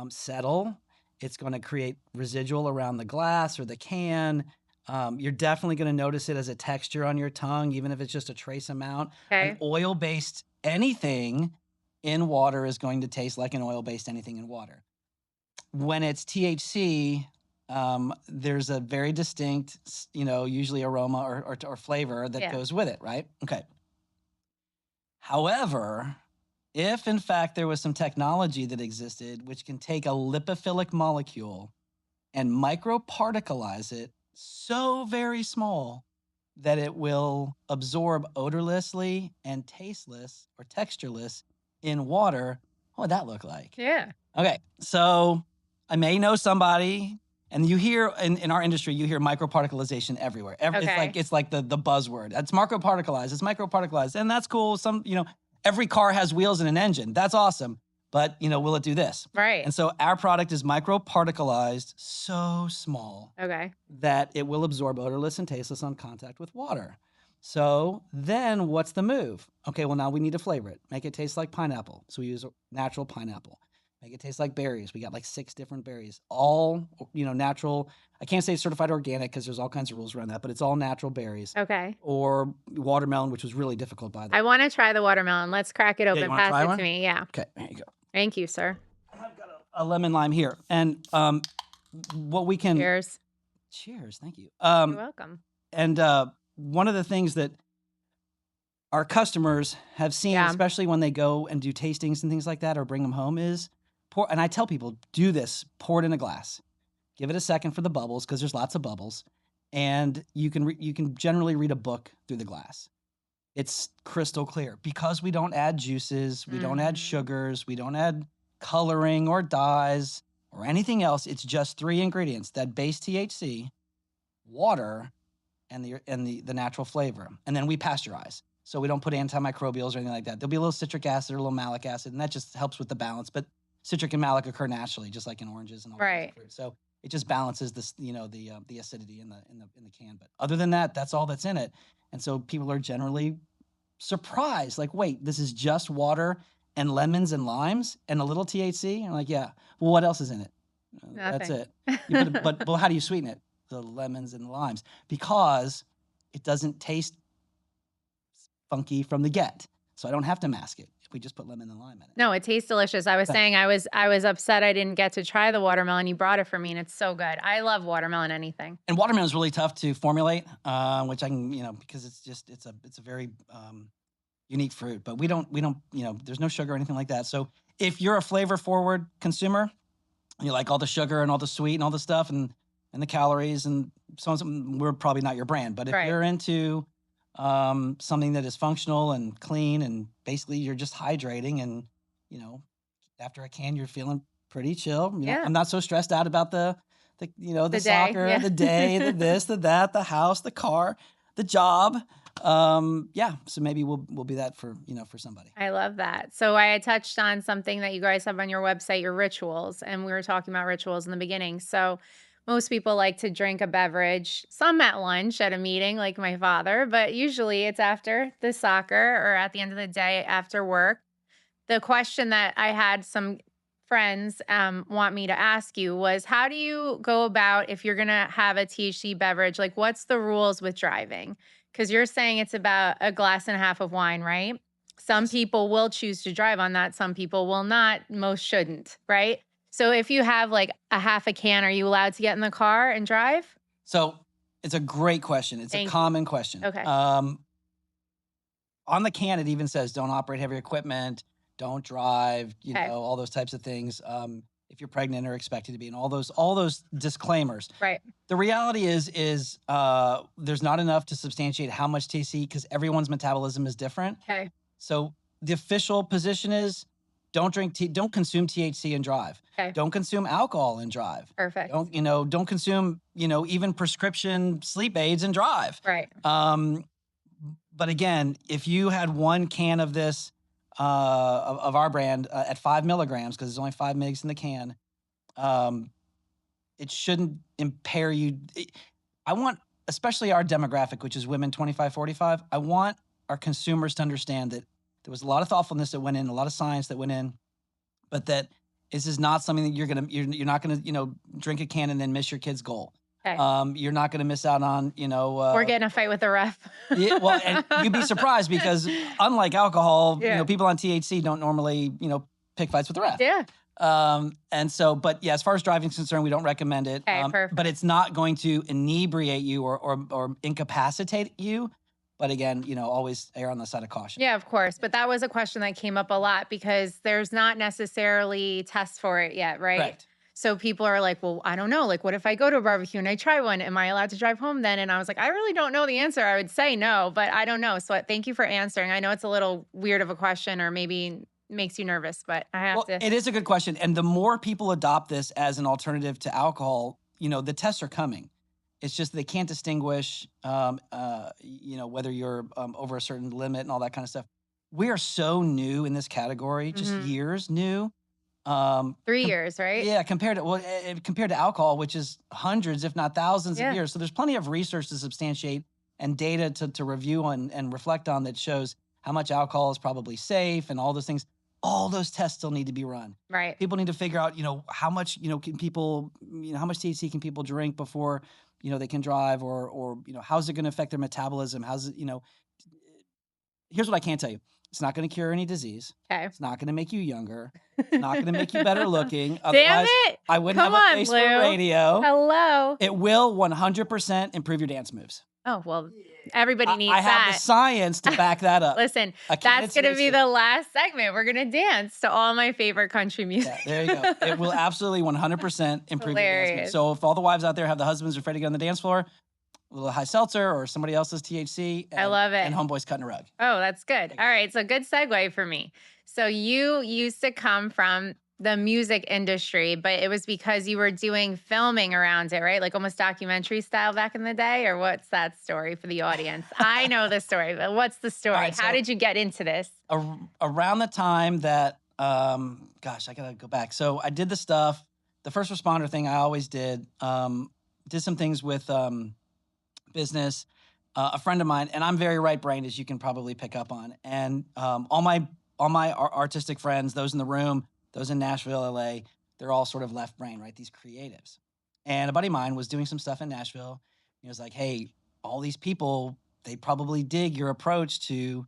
settle, it's going to create residual around the glass or the can. You're definitely going to notice it as a texture on your tongue, even if it's just a trace amount. Okay. An oil-based anything in water is going to taste like an oil-based anything in water. When it's THC, there's a very distinct, usually aroma or flavor that goes with it, right? Okay. However, if in fact there was some technology that existed which can take a lipophilic molecule and microparticleize it so very small that it will absorb odorlessly and tasteless or textureless in water, what would that look like? Yeah. Okay, so I may know somebody. And you hear in our industry, you hear microparticleization everywhere. It's like the buzzword. It's microparticleized. It's microparticleized, and that's cool. Every car has wheels and an engine. That's awesome. But will it do this? Right. And so our product is microparticleized so small that it will absorb odorless and tasteless on contact with water. So then what's the move? Okay, well now we need to flavor it. Make it taste like pineapple. So we use natural pineapple. Make it taste like berries. We got like 6 different berries, all, natural. I can't say certified organic because there's all kinds of rules around that, but it's all natural berries. Okay. Or watermelon, which was really difficult by the way. I want to try the watermelon. Let's crack it open. Pass it to me. Yeah. Okay, there you go. Thank you, sir. I've got a lemon lime here. And what we can... Cheers. Cheers, thank you. You're welcome. And one of the things that our customers have seen, especially when they go and do tastings and things like that or bring them home is... And I tell people, do this, pour it in a glass. Give it a second for the bubbles because there's lots of bubbles. And you can generally read a book through the glass. It's crystal clear. Because we don't add juices, we don't add sugars, we don't add coloring or dyes or anything else. It's just 3 ingredients, that base THC, water, and the natural flavor. And then we pasteurize. So we don't put antimicrobials or anything like that. There'll be a little citric acid or a little malic acid, and that just helps with the balance. But citric and malic occur naturally, just like in oranges and all kinds of fruit. So it just balances this, the acidity in the can. But other than that, that's all that's in it. And so people are generally surprised, like, wait, this is just water and lemons and limes and a little THC? And I'm like, yeah. Well, what else is in it? That's it. But how do you sweeten it? The lemons and the limes, because it doesn't taste funky from the get. So I don't have to mask it. we just put lemon and lime in it. No, it tastes delicious. I was saying I was upset I didn't get to try the watermelon. You brought it for me, and it's so good. I love watermelon anything. And watermelon is really tough to formulate, which I can, because it's a very unique fruit. But we don't, there's no sugar or anything like that. So if you're a flavor forward consumer, you like all the sugar and all the sweet and all the stuff and the calories and so on, we're probably not your brand. But if you're into something that is functional and clean and basically you're just hydrating and, after a can, you're feeling pretty chill. I'm not so stressed out about the soccer, the day, the this, the that, the house, the car, the job. So maybe we'll be that for somebody. I love that. So I had touched on something that you guys have on your website, your rituals, and we were talking about rituals in the beginning. So most people like to drink a beverage, some at lunch at a meeting like my father, but usually it's after the soccer or at the end of the day after work. The question that I had some friends want me to ask you was, how do you go about if you're going to have a THC beverage? Like, what's the rules with driving? Because you're saying it's about a glass and a half of wine, right? Some people will choose to drive on that. Some people will not. Most shouldn't, right? So if you have like a half a can, are you allowed to get in the car and drive? So it's a great question. It's a common question. Okay. On the can, it even says, don't operate heavy equipment, don't drive, all those types of things. If you're pregnant or expected to be, and all those disclaimers. Right. The reality is there's not enough to substantiate how much THC, because everyone's metabolism is different. Okay. So the official position is don't consume THC and drive. Okay. Don't consume alcohol and drive. Perfect. Don't consume, even prescription sleep aids and drive. Right. But again, if you had one can of this, of our brand at 5 milligrams, because there's only 5 mgs in the can, it shouldn't impair you. I want, especially our demographic, which is women 25-45, I want our consumers to understand that there was a lot of thoughtfulness that went in, a lot of science that went in, but that this is not something that you're not gonna, drink a can and then miss your kid's goal. Okay. You're not gonna miss out on, Or get in a fight with the ref. Well, and you'd be surprised because unlike alcohol, people on THC don't normally, pick fights with the ref. Yeah. And so, but yeah, as far as driving is concerned, we don't recommend it. Okay, perfect. But it's not going to inebriate you or incapacitate you. But again, always err on the side of caution. Yeah, of course. But that was a question that came up a lot because there's not necessarily tests for it yet, right? Correct. So people are like, well, I don't know. Like, what if I go to a barbecue and I try one? Am I allowed to drive home then? And I was like, I really don't know the answer. I would say no, but I don't know. So thank you for answering. I know it's a little weird of a question or maybe makes you nervous, but I have to. It is a good question. And the more people adopt this as an alternative to alcohol, the tests are coming. It's just they can't distinguish, whether you're over a certain limit and all that kind of stuff. We are so new in this category, just years new. 3 years, right? Yeah, compared to alcohol, which is hundreds, if not thousands of years. So there's plenty of research to substantiate and data to review on and reflect on that shows how much alcohol is probably safe and all those things. All those tests still need to be run. Right. People need to figure out, how much, can people, how much THC can people drink before, they can drive or how's it going to affect their metabolism? How's it, here's what I can tell you. It's not going to cure any disease. Okay. It's not going to make you younger. It's not going to make you better looking. Damn it. I wouldn't have a face for radio. Hello. It will 100% improve your dance moves. Oh, well, everybody needs I that. have the science to back that up. Listen, that's going to be the last segment. We're going to dance to all my favorite country music. Yeah, there you go. It will absolutely 100% improve your dance moves. So if all the wives out there have the husbands afraid to get on the dance floor, a little Hi Seltzer or somebody else's THC. I love it. And homeboys cutting a rug. Oh, that's good. All right. So good segue for me. So you used to come from the music industry, but it was because you were doing filming around it, right? Like almost documentary style back in the day, or what's that story for the audience? I know the story, but what's the story? Right, How did you get into this? Around the time that, I gotta go back. So I did the stuff, the first responder thing I always did some things with business, a friend of mine, and I'm very right-brained, as you can probably pick up on. And all my artistic friends, those in the room, those in Nashville, LA, they're all sort of left brain, right? These creatives. And a buddy of mine was doing some stuff in Nashville. He was like, hey, all these people, they probably dig your approach to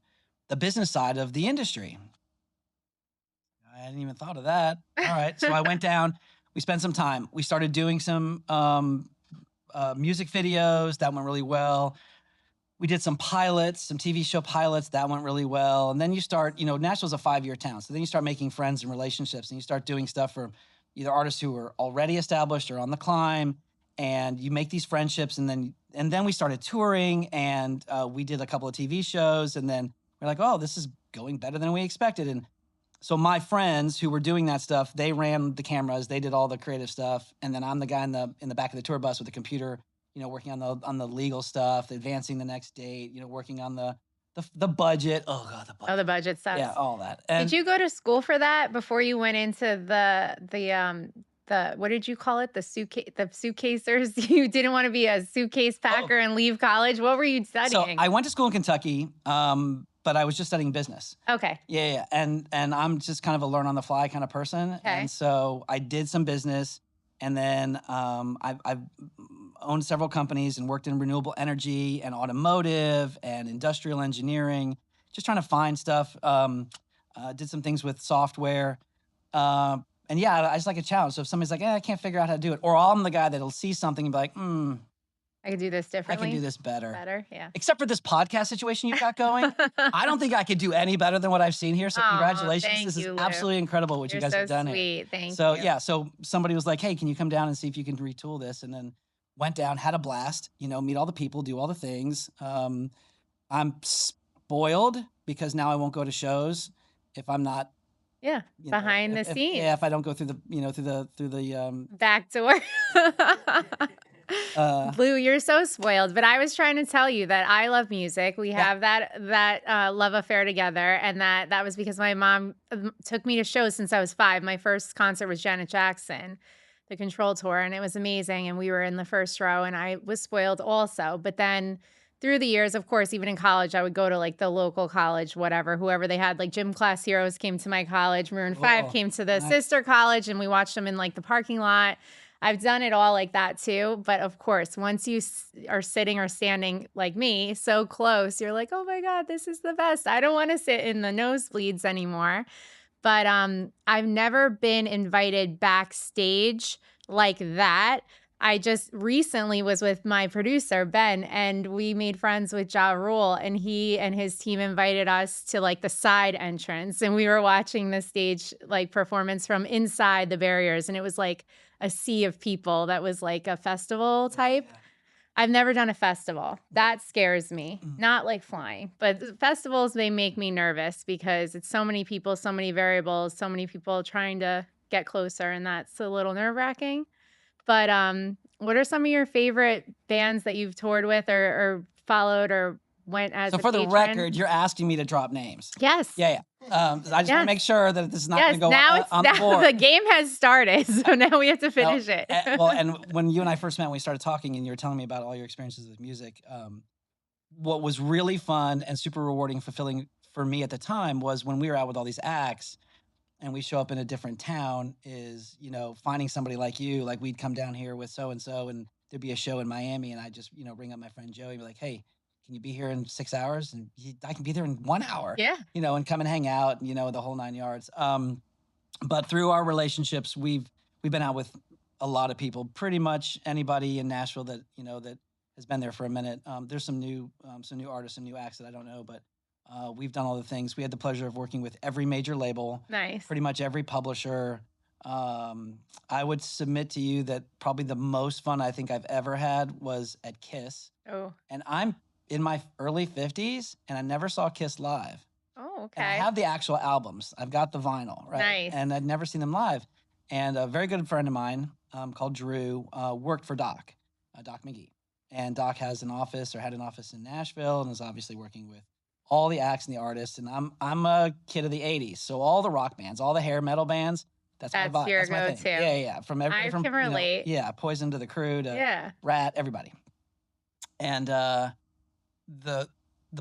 the business side of the industry. I hadn't even thought of that. All right. So I went down. We spent some time. We started doing some music videos. That went really well. We did some pilots, some TV show pilots. That went really well. And then you start, Nashville's a 5-year town. So then you start making friends and relationships, and you start doing stuff for either artists who are already established or on the climb. And you make these friendships. And then we started touring, and we did a couple of TV shows. And then we're like, oh, this is going better than we expected. And so my friends who were doing that stuff, they ran the cameras, they did all the creative stuff, and then I'm the guy in the back of the tour bus with the computer, working on the legal stuff, advancing the next date, working on the budget. Oh God, the budget. Oh, the budget stuff. Yeah, all that. And did you go to school for that before you went into the what did you call it? The suitcasers? You didn't want to be a suitcase packer and leave college. What were you studying? So I went to school in Kentucky, but I was just studying business. Okay. Yeah. And I'm just kind of a learn on the fly kind of person. Okay. And so I did some business, and then I've owned several companies and worked in renewable energy and automotive and industrial engineering, just trying to find stuff. Did some things with software. And yeah, I just like a challenge. So if somebody's like, I can't figure out how to do it, or I'm the guy that'll see something and be like, I could do this I differently. can do this better. Better, yeah. Except for this podcast situation you've got going. I don't think I could do any better than what I've seen here. So congratulations. Thank this is you, Lou. absolutely incredible what You're you guys so have done sweet. here. Thank So you. yeah, so somebody was like, hey, can you come down and see if you can retool this? And then went down, had a blast, meet all the people, do all the things. I'm spoiled because now I won't go to shows if I'm not behind the scenes. If I don't go through the back door. Blue, you're so spoiled. But I was trying to tell you that I love music. We have that love affair together, and that was because my mom took me to shows since I was 5. My first concert was Janet Jackson, the Control Tour, and it was amazing. And we were in the first row, and I was spoiled also. But then through the years, of course, even in college, I would go to like the local college, whatever, whoever they had, like Gym Class Heroes came to my college, Maroon 5 came to the sister college, and we watched them in like the parking lot. I've done it all like that too. But of course, once you are sitting or standing like me so close, you're like, oh my God, this is the best. I don't want to sit in the nosebleeds anymore. But I've never been invited backstage like that. I just recently was with my producer, Ben, and we made friends with Ja Rule, and he and his team invited us to like the side entrance, and we were watching the stage like performance from inside the barriers, and it was like a sea of people that was like a festival type. Yeah. I've never done a festival. That scares me. Not like flying, but festivals, they make me nervous because it's so many people, so many variables, so many people trying to get closer, and that's a little nerve-wracking. But what are some of your favorite bands that you've toured with or followed or went as So a for the patron? record, you're asking me to drop names. Yes. Yeah. I just want to make sure that this is not going to go now on the board. the game has started, so now we have to finish it. Well, and when you and I first met, we started talking, and you were telling me about all your experiences with music. What was really fun and super rewarding, fulfilling for me at the time was when we were out with all these acts, and we show up in a different town, is, finding somebody like you. Like, we'd come down here with so-and-so, and there'd be a show in Miami, and I just, ring up my friend Joey and be like, hey, can you be here in 6 hours? And I can be there in 1 hour. Yeah. And come and hang out, the whole 9 yards. But through our relationships, we've been out with a lot of people, pretty much anybody in Nashville that, that has been there for a minute. There's some new artists, some new acts that I don't know, but we've done all the things. We had the pleasure of working with every major label. Nice. Pretty much every publisher. I would submit to you that probably the most fun I think I've ever had was at Kiss. Oh. And I'm in my early 50s, and I never saw Kiss live. Oh, okay. And I have the actual albums. I've got the vinyl, right? Nice. And I'd never seen them live. And a very good friend of mine called Drew worked for Doc McGee. And Doc has an office, or had an office in Nashville, and is obviously working with all the acts and the artists. And I'm a kid of the 80s, so all the rock bands, all the hair metal bands, that's my vibe. Your That's my go-to. thing. Yeah. From I can relate. Poison to the Crew to Rat, everybody. And the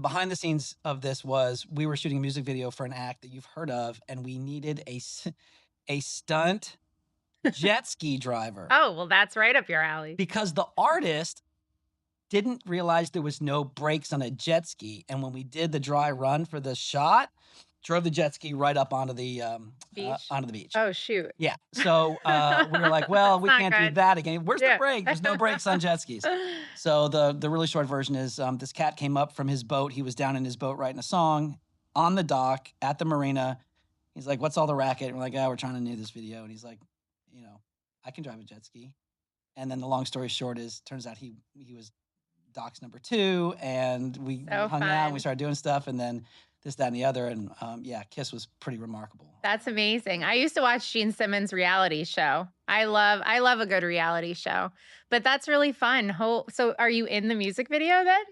behind the scenes of this was we were shooting a music video for an act that you've heard of, and we needed a stunt jet ski driver. Oh, well, that's right up your alley. Because the artist didn't realize there was no brakes on a jet ski. And when we did the dry run for the shot, drove the jet ski right up onto the beach. Oh, shoot. Yeah. So we were like, well, we not can't do good. that again. Where's the Yeah. brake? There's no brakes on jet skis. So the really short version is this cat came up from his boat. He was down in his boat writing a song on the dock at the marina. He's like, what's all the racket? And we're like, we're trying to do this video. And he's like, I can drive a jet ski. And then the long story short is, turns out he was docs number 2, and we hung out and we started doing stuff, and then this, that, and the other. And Kiss was pretty remarkable. That's amazing. I used to watch Gene Simmons' reality show. I love a good reality show, but that's really fun. So are you in the music video then?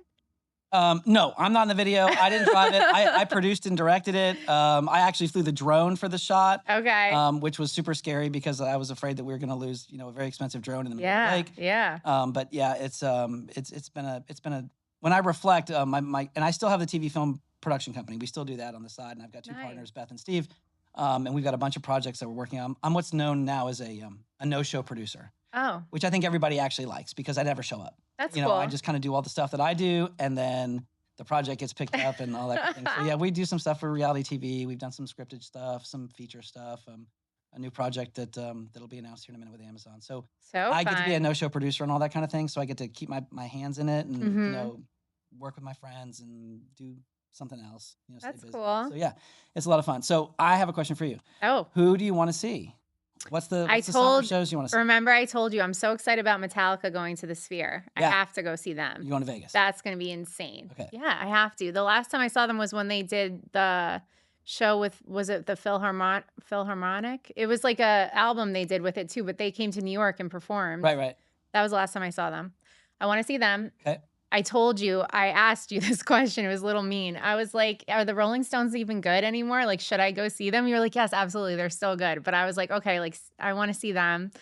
No, I'm not in the video. I didn't drive it. I produced and directed it. I actually flew the drone for the shot. Okay. Which was super scary because I was afraid that we were going to lose, a very expensive drone in the middle of the lake. Yeah. But yeah, it's been a when I reflect, my and I still have the TV film production company. We still do that on the side, and I've got 2 partners, Beth and Steve, and we've got a bunch of projects that we're working on. I'm what's known now as a no-show producer. Oh. Which I think everybody actually likes because I never show up. That's cool. I just kind of do all the stuff that I do, and then the project gets picked up and all that kind of thing. So yeah, we do some stuff for reality TV. We've done some scripted stuff, some feature stuff, a new project that'll be announced here in a minute with Amazon. So I get to be a no-show producer and all that kind of thing. So I get to keep my hands in it and work with my friends and do something else. That's stay busy. cool. So yeah, it's a lot of fun. So I have a question for you. Oh. Who do you want to see? What's the summer shows you want to see? Remember, I told you I'm so excited about Metallica going to the Sphere. Yeah. I have to go see them. You're going to Vegas. That's going to be insane. Okay. Yeah, I have to. The last time I saw them was when they did the show with, was it the Philharmonic? It was like a album they did with it too, but they came to New York and performed. Right. That was the last time I saw them. I want to see them. Okay. I told you, I asked you this question. It was a little mean. I was like, are the Rolling Stones even good anymore? Like, should I go see them? You were like, yes, absolutely. They're still good. But I was like, okay, like, I want to see them.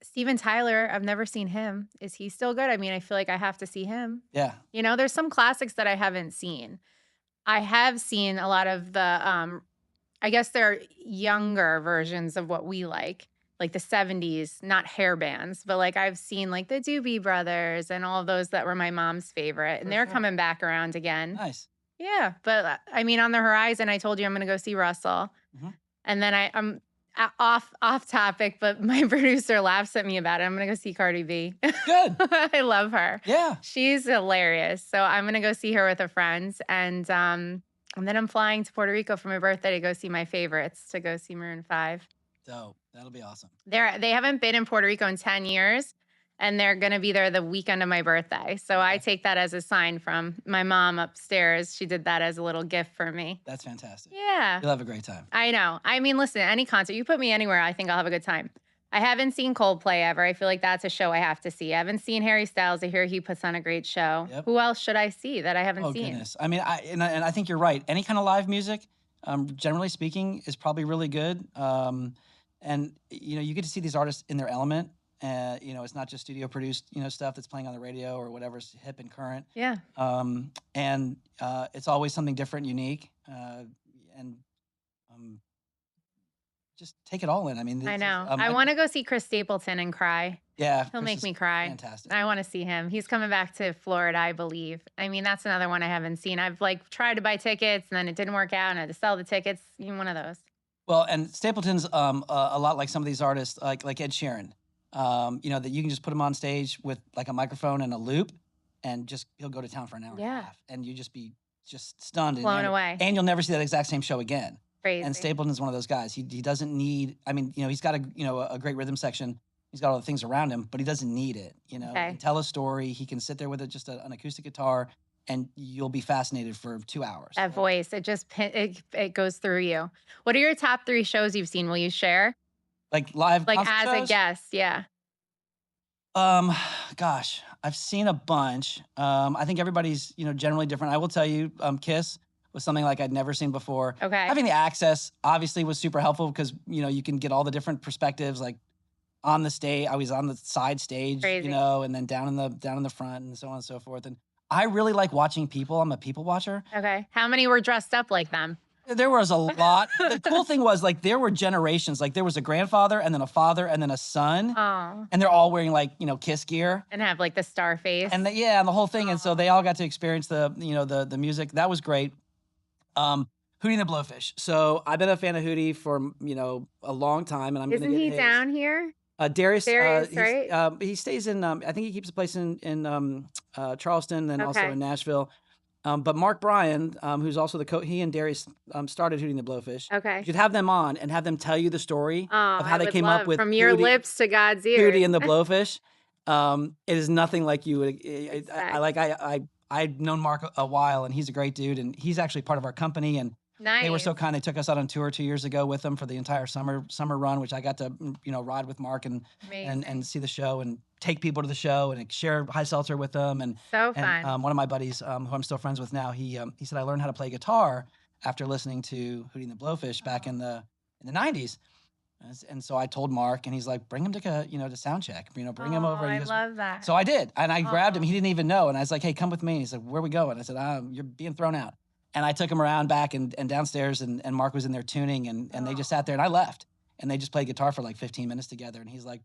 Steven Tyler, I've never seen him. Is he still good? I mean, I feel like I have to see him. Yeah. There's some classics that I haven't seen. I have seen a lot of the, I guess they're younger versions of what we like the 70s, not hair bands, but like I've seen like the Doobie Brothers and all of those that were my mom's favorite. And they're coming back around again. Nice. Yeah. But I mean, on the horizon, I told you I'm going to go see Russell. Mm-hmm. And then I'm off topic, but my producer laughs at me about it. I'm going to go see Cardi B. Good. I love her. Yeah. She's hilarious. So I'm going to go see her with a friend. And then I'm flying to Puerto Rico for my birthday to go see my favorites, to go see Maroon 5. Dope. That'll be awesome. They haven't been in Puerto Rico in 10 years, and they're going to be there the weekend of my birthday. So I take that as a sign from my mom upstairs. She did that as a little gift for me. That's fantastic. Yeah. You'll have a great time. I know. I mean, listen, any concert, you put me anywhere, I think I'll have a good time. I haven't seen Coldplay ever. I feel like that's a show I have to see. I haven't seen Harry Styles. I hear he puts on a great show. Yep. Who else should I see that I haven't seen? Oh, goodness. I mean, I think you're right. Any kind of live music, generally speaking, is probably really good. And, you get to see these artists in their element. It's not just studio produced, stuff that's playing on the radio or whatever's hip and current. Yeah. And it's always something different, unique. And just take it all in. I mean, I know. I want to go see Chris Stapleton and cry. Yeah. He'll make me cry. Fantastic. I want to see him. He's coming back to Florida, I believe. I mean, that's another one I haven't seen. I've tried to buy tickets and then it didn't work out and I had to sell the tickets. One of those. Well, and Stapleton's a lot like some of these artists, like Ed Sheeran. That you can just put him on stage with like a microphone and a loop, and he'll go to town for an hour and a half, and you just be stunned, blown away, and you'll never see that exact same show again. Crazy. And Stapleton's one of those guys. He doesn't need. I mean, he's got a great rhythm section. He's got all the things around him, but he doesn't need it. He can tell a story. He can sit there with just an acoustic guitar, and you'll be fascinated for 2 hours. That voice, it goes through you. What are your top 3 shows you've seen? Will you share? Like live, like as shows? A guest, yeah. Gosh, I've seen a bunch. I think everybody's generally different. I will tell you, Kiss was something like I'd never seen before. Okay. Having the access obviously was super helpful because you can get all the different perspectives. Like on the stage, I was on the side stage, Crazy. And then down in the front, and so on and so forth. And I really like watching people. I'm a people watcher. Okay. How many were dressed up like them? There was a lot. The cool thing was there were generations. Like there was a grandfather and then a father and then a son. Oh. And they're all wearing Kiss gear. And have the star face. And and the whole thing. And so they all got to experience the music. That was great. Who Hootie and the Blowfish. So I've been a fan of Hootie for a long time, and I'm Isn't gonna he get down here? Darius. Darius, right? He stays in. I think he keeps a place in Charleston and also Okay. in Nashville. But Mark Bryan, who's also he and Darius started Hootie and the Blowfish. Okay. You should have them on and have them tell you the story Oh, of how I they would came up love with from your Hootie, lips to God's ears. Hootie and the Blowfish. It is nothing like you would. I've known Mark a while, and he's a great dude, and he's actually part of our company. And they were so Nice. kind. They took us out on tour 2 years ago with them for the entire summer run, which I got to ride with Mark and Amazing. see the show and take people to the show and share Hi Seltzer with them. And So fun. one of my buddies, who I'm still friends with now, he said I learned how to play guitar after listening to Hootie and the Blowfish back in the 90s. And so I told Mark, and he's like, bring him to sound check, bring him over. And I he goes, love that. so I did, and I grabbed him. Aw. He didn't even know, and I was like, hey, come with me. And he's like, where are we going? I said, you're being thrown out. And I took him around back and downstairs, and Mark was in there tuning, and they just sat there, and I left, and they just played guitar for like 15 minutes together. And he's like,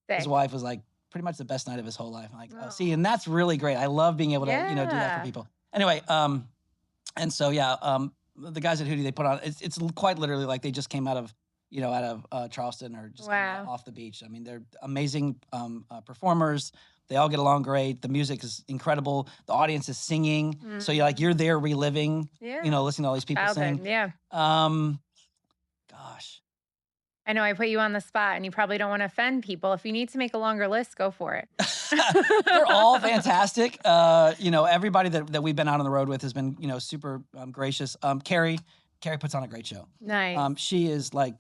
his wife was like, pretty much the best night of his whole life. I'm like, oh, see, and that's really great. I love being able to do that Yeah. for people. Anyway, and so the guys at Hootie, they put on it's quite literally like they just came out of Charleston or just off the beach. I mean, they're amazing performers. They all get along great. The music is incredible. The audience is singing. So you're there reliving, listening to all these people sing. Yeah. Gosh. I know I put you on the spot, and you probably don't want to offend people. If you need to make a longer list, go for it. They're all fantastic. Everybody that we've been out on the road with has been, super gracious. Carrie puts on a great show. Nice. She is like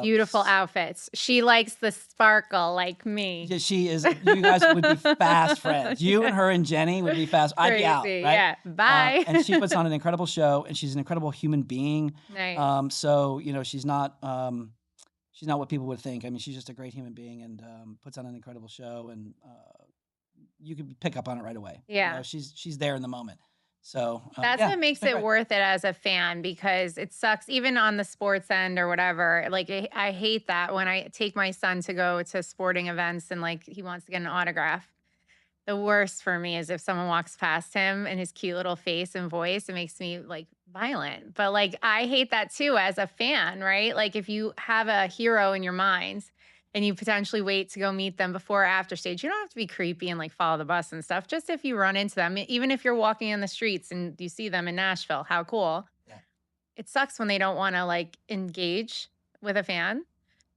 beautiful outfits. She likes the sparkle like me. Yeah, she is. You guys would be fast friends. You and her and Jenny would be fast. I'd be out, right? Yeah. Bye. And she puts on an incredible show, and she's an incredible human being. Nice. So she's not what people would think. I mean, she's just a great human being, and puts on an incredible show, and you could pick up on it right away. Yeah. She's there in the moment. So that's what makes it worth it as a fan, because it sucks even on the sports end or whatever. Like I hate that when I take my son to go to sporting events and like he wants to get an autograph. The worst for me is if someone walks past him and his cute little face and voice, it makes me like violent. But like I hate that too as a fan, right? Like if you have a hero in your mind and you potentially wait to go meet them before or after stage, you don't have to be creepy and like follow the bus and stuff. Just if you run into them, even if you're walking in the streets and you see them in Nashville, how cool. Yeah. It sucks when they don't want to like engage with a fan.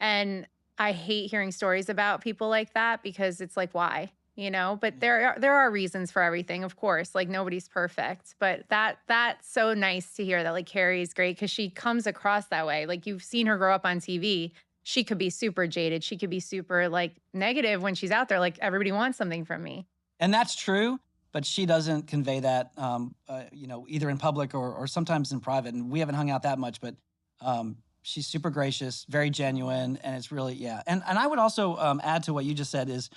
And I hate hearing stories about people like that because it's like, why? But there are reasons for everything, of course. Like nobody's perfect, but that's so nice to hear that like Carrie's great because she comes across that way. Like you've seen her grow up on TV. She could be super jaded. She could be super like negative when she's out there. Like everybody wants something from me. And that's true, but she doesn't convey that, either in public or sometimes in private. And we haven't hung out that much, but she's super gracious, very genuine, and it's really, yeah. And I would also add to what you just said is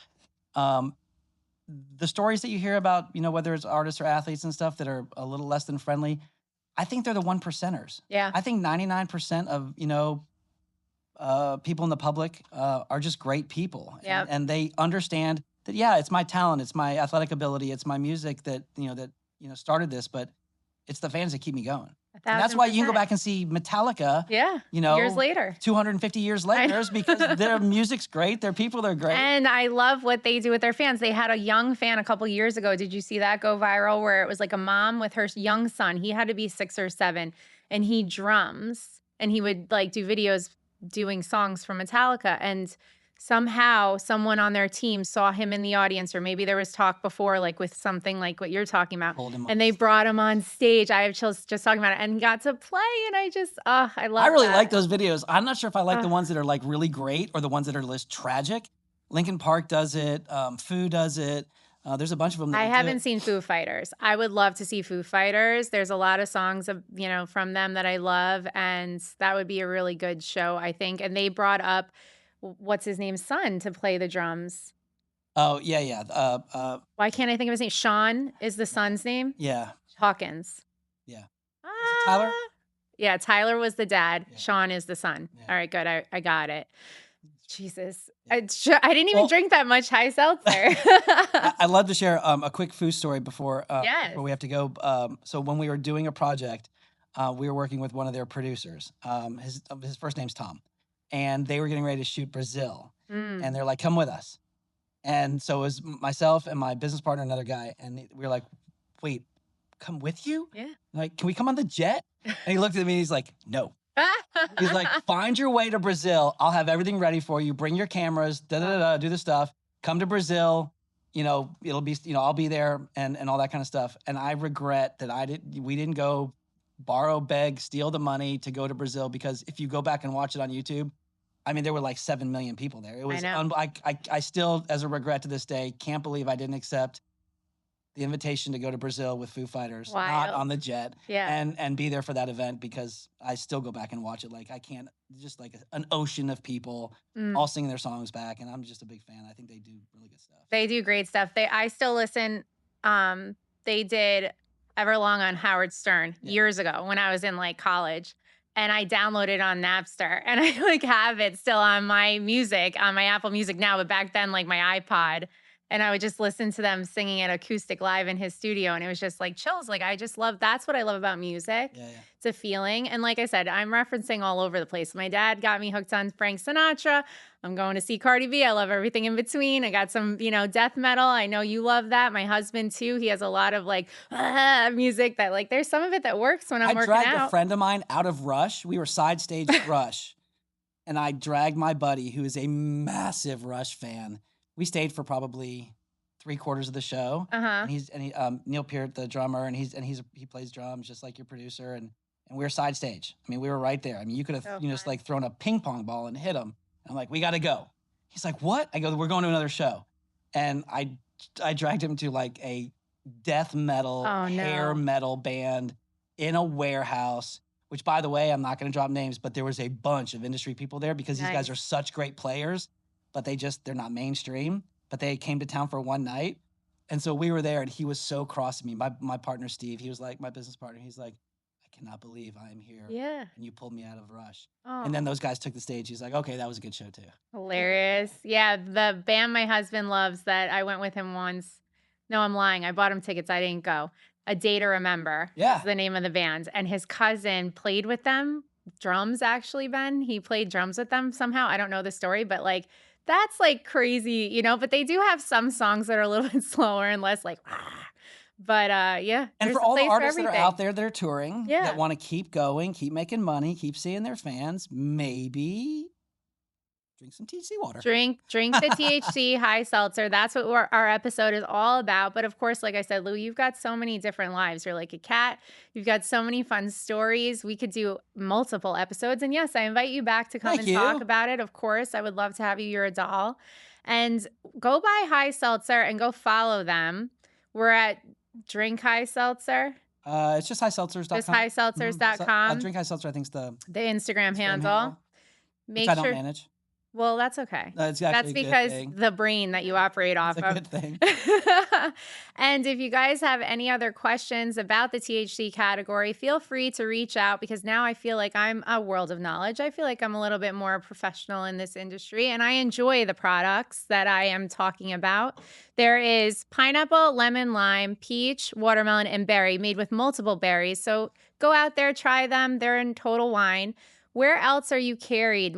the stories that you hear about, whether it's artists or athletes and stuff that are a little less than friendly, I think they're the 1%ers. Yeah. I think 99% of, people in the public are just great people. Yep. And they understand that, yeah, it's my talent, it's my athletic ability, it's my music that started this, but it's the fans that keep me going. And that's why you can go back and see Metallica. Yeah. Years later. 250 years later, is because their music's great, their people are great. And I love what they do with their fans. They had a young fan a couple years ago. Did you see that go viral where it was like a mom with her young son? He had to be 6 or 7 and he drums and he would like do videos doing songs from Metallica, and somehow someone on their team saw him in the audience, or maybe there was talk before, like with something like what you're talking about, and they brought him on stage. I have chills just talking about it, and got to play, and I just, I love. I really like those videos. I'm not sure if I like the ones that are like really great or the ones that are less tragic. Linkin Park does it. Foo does it. There's a bunch of them. I haven't seen Foo Fighters. I would love to see Foo Fighters. There's a lot of songs of, from them that I love, and that would be a really good show, I think. And they brought up what's his name's son to play the drums. Oh, yeah. Why can't I think of his name? Sean is the son's name? Yeah. Hawkins. Yeah. Is it Tyler? Yeah, Tyler was the dad. Yeah. Sean is the son. Yeah. All right, good. I got it. Jesus. I didn't even drink that much Hi Seltzer. I'd love to share a quick Foo story before we have to go. So when we were doing a project, we were working with one of their producers. His first name's Tom, and they were getting ready to shoot Brazil, and they're like, "Come with us." And so it was myself and my business partner, another guy, and we were like, "Wait, come with you? Yeah. Like, can we come on the jet?" And he looked at me and he's like, "No." He's like, "Find your way to Brazil. I'll have everything ready for you. Bring your cameras, do the stuff. Come to Brazil. It'll be, I'll be there and all that kind of stuff." And I regret that we didn't go borrow, beg, steal the money to go to Brazil, because if you go back and watch it on YouTube, I mean, there were like 7 million people there. It was, I still, as a regret to this day, can't believe I didn't accept the invitation to go to Brazil with Foo Fighters, not on the jet, and be there for that event, because I still go back and watch it. Like, I can't, just like an ocean of people all singing their songs back. And I'm just a big fan. I think they do really good stuff. They do great stuff. I still listen. They did Everlong on Howard Stern years ago when I was in like college, and I downloaded on Napster, and I like have it still on my music, on my Apple Music now, but back then like my iPod. And I would just listen to them singing it acoustic live in his studio. And it was just like chills. Like, I just love, that's what I love about music. Yeah. It's a feeling. And like I said, I'm referencing all over the place. My dad got me hooked on Frank Sinatra. I'm going to see Cardi B. I love everything in between. I got some, death metal. I know you love that. My husband too. He has a lot of like music that like, there's some of it that works when I'm working out. I dragged a friend of mine out of Rush. We were side stage at Rush. And I dragged my buddy, who is a massive Rush fan. We stayed for probably 3/4 of the show. And Neil Peart, the drummer, and he plays drums just like your producer, and we were side stage. I mean, we were right there. I mean, you could have just like thrown a ping pong ball and hit him. I'm like, "We got to go." He's like, "What?" I go, "We're going to another show." And I dragged him to like a death metal, hair metal band in a warehouse. Which, by the way, I'm not going to drop names, but there was a bunch of industry people there, because these guys are such great players, but they're not mainstream, but they came to town for one night. And so we were there, and he was so cross at me. My partner, Steve, he was like, my business partner, he's like, "I cannot believe I am here. Yeah. And you pulled me out of Rush." And then those guys took the stage. He's like, "Okay, that was a good show too." Hilarious. Yeah. The band my husband loves that I went with him once. No, I'm lying. I bought him tickets. I didn't go. A Day to Remember is the name of the band. And his cousin played with them. Drums, actually, Ben. He played drums with them somehow. I don't know the story, but like, that's like crazy, but they do have some songs that are a little bit slower and less like, but yeah. And for all the artists that are out there that are touring, that want to keep going, keep making money, keep seeing their fans, maybe drink some THC water. Drink the THC Hi Seltzer. That's what our episode is all about. But of course, like I said, Lou, you've got so many different lives. You're like a cat. You've got so many fun stories. We could do multiple episodes. And yes, I invite you back to come talk about it. Of course, I would love to have you. You're a doll. And go buy Hi Seltzer and go follow them. We're at Drink Hi Seltzer. It's just highseltzers.com. Just highseltzers.com. Drink Hi Seltzer, I think, is the Instagram handle. Which I don't manage. Well, that's okay. That's because the brain that you operate off of. It's a good thing. And if you guys have any other questions about the THC category, feel free to reach out, because now I feel like I'm a world of knowledge. I feel like I'm a little bit more professional in this industry, and I enjoy the products that I am talking about. There is pineapple, lemon, lime, peach, watermelon, and berry, made with multiple berries. So go out there, try them. They're in Total Wine. Where else are you carried?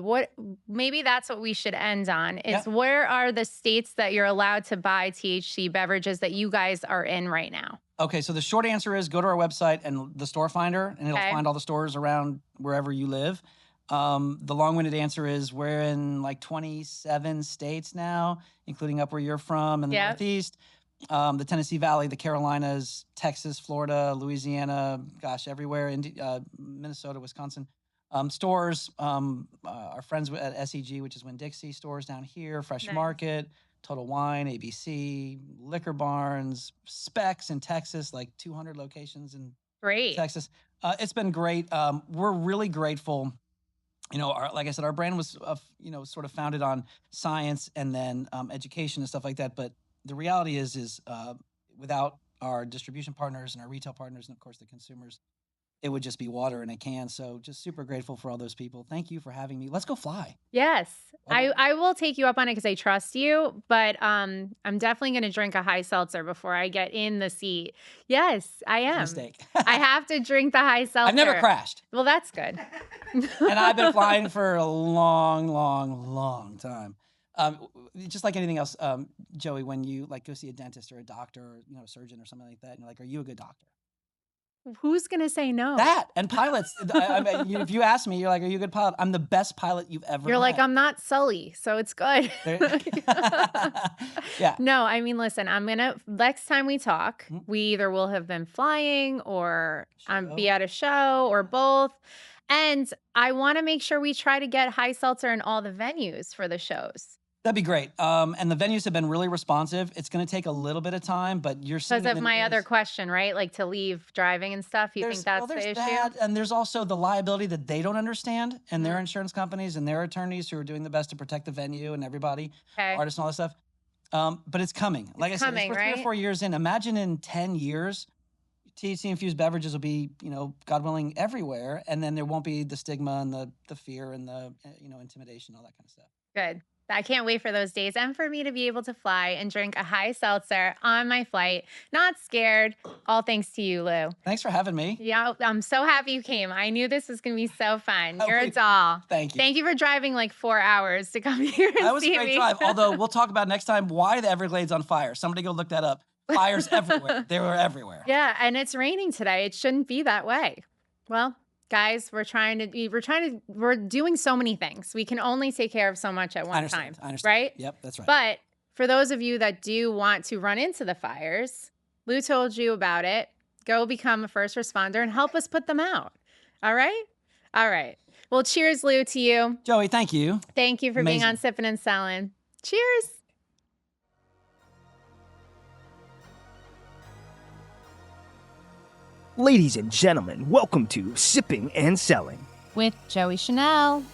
Maybe that's what we should end on, is where are the states that you're allowed to buy THC beverages that you guys are in right now? Okay, so the short answer is go to our website and the store finder, and it'll find all the stores around wherever you live. The long-winded answer is we're in like 27 states now, including up where you're from in the Northeast, the Tennessee Valley, the Carolinas, Texas, Florida, Louisiana, everywhere, Minnesota, Wisconsin. Stores, our friends at SEG, which is Winn-Dixie, stores down here, Fresh Market, Total Wine, ABC, Liquor Barns, Specs in Texas, like 200 locations in Texas. It's been great. We're really grateful. Like I said, our brand was, sort of founded on science and then education and stuff like that. But the reality is without our distribution partners and our retail partners and, of course, the consumers, it would just be water in a can. So just super grateful for all those people. Thank you for having me. Let's go fly. Yes. Okay. I will take you up on it because I trust you, but I'm definitely going to drink a Hi Seltzer before I get in the seat. Yes, I am. Mistake. I have to drink the Hi Seltzer. I've never crashed. Well, that's good. And I've been flying for a long, long, long time. Just like anything else, Joey, when you like go see a dentist or a doctor or a surgeon or something like that, and you're like, "Are you a good doctor?" Who's going to say no? That and pilots. I mean, if you ask me, you're like, "Are you a good pilot?" I'm the best pilot you've ever. You're like, met. I'm not Sully, so it's good. Yeah. No, I mean, listen, next time we talk, Mhm. we either will have been flying or Show. be at a show or both. And I want to make sure we try to get Hi Seltzer in all the venues for the shows. That'd be great. And the venues have been really responsive. It's going to take a little bit of time, but you're seeing Because it of in my the other news. question, right? Like to leave driving and stuff. You think that's the issue? That, and there's also the liability that they don't understand, and their Mhm. insurance companies and their attorneys who are doing the best to protect the venue and everybody, Okay. artists and all that stuff. But it's coming. Like I said, coming, we're 3 or right? 4 years in. Imagine in 10 years, THC-infused beverages will be, God willing, everywhere, and then there won't be the stigma and the fear and the intimidation, all that kind of stuff. Good. I can't wait for those days and for me to be able to fly and drink a Hi Seltzer on my flight. Not scared. All thanks to you, Lou. Thanks for having me. Yeah, I'm so happy you came. I knew this was going to be so fun. You're a Hopefully- doll. Thank you. Thank you for driving like 4 hours to come here and That was a see great me. drive. Although we'll talk about next time why the Everglades on fire. Somebody go look that up. Fires everywhere. They were everywhere. Yeah, and it's raining today. It shouldn't be that way. Well, guys, we're doing so many things. We can only take care of so much at one time, I understand. right? Yep, that's right. But for those of you that do want to run into the fires, Lou told you about it. Go become a first responder and help us put them out. All right? All right. Well, cheers, Lou, to you. Joey, thank you. Thank you for being on Amazing. Sippin and Selling. Cheers. Ladies and gentlemen, welcome to Sipping and Selling. With Joey Chanel.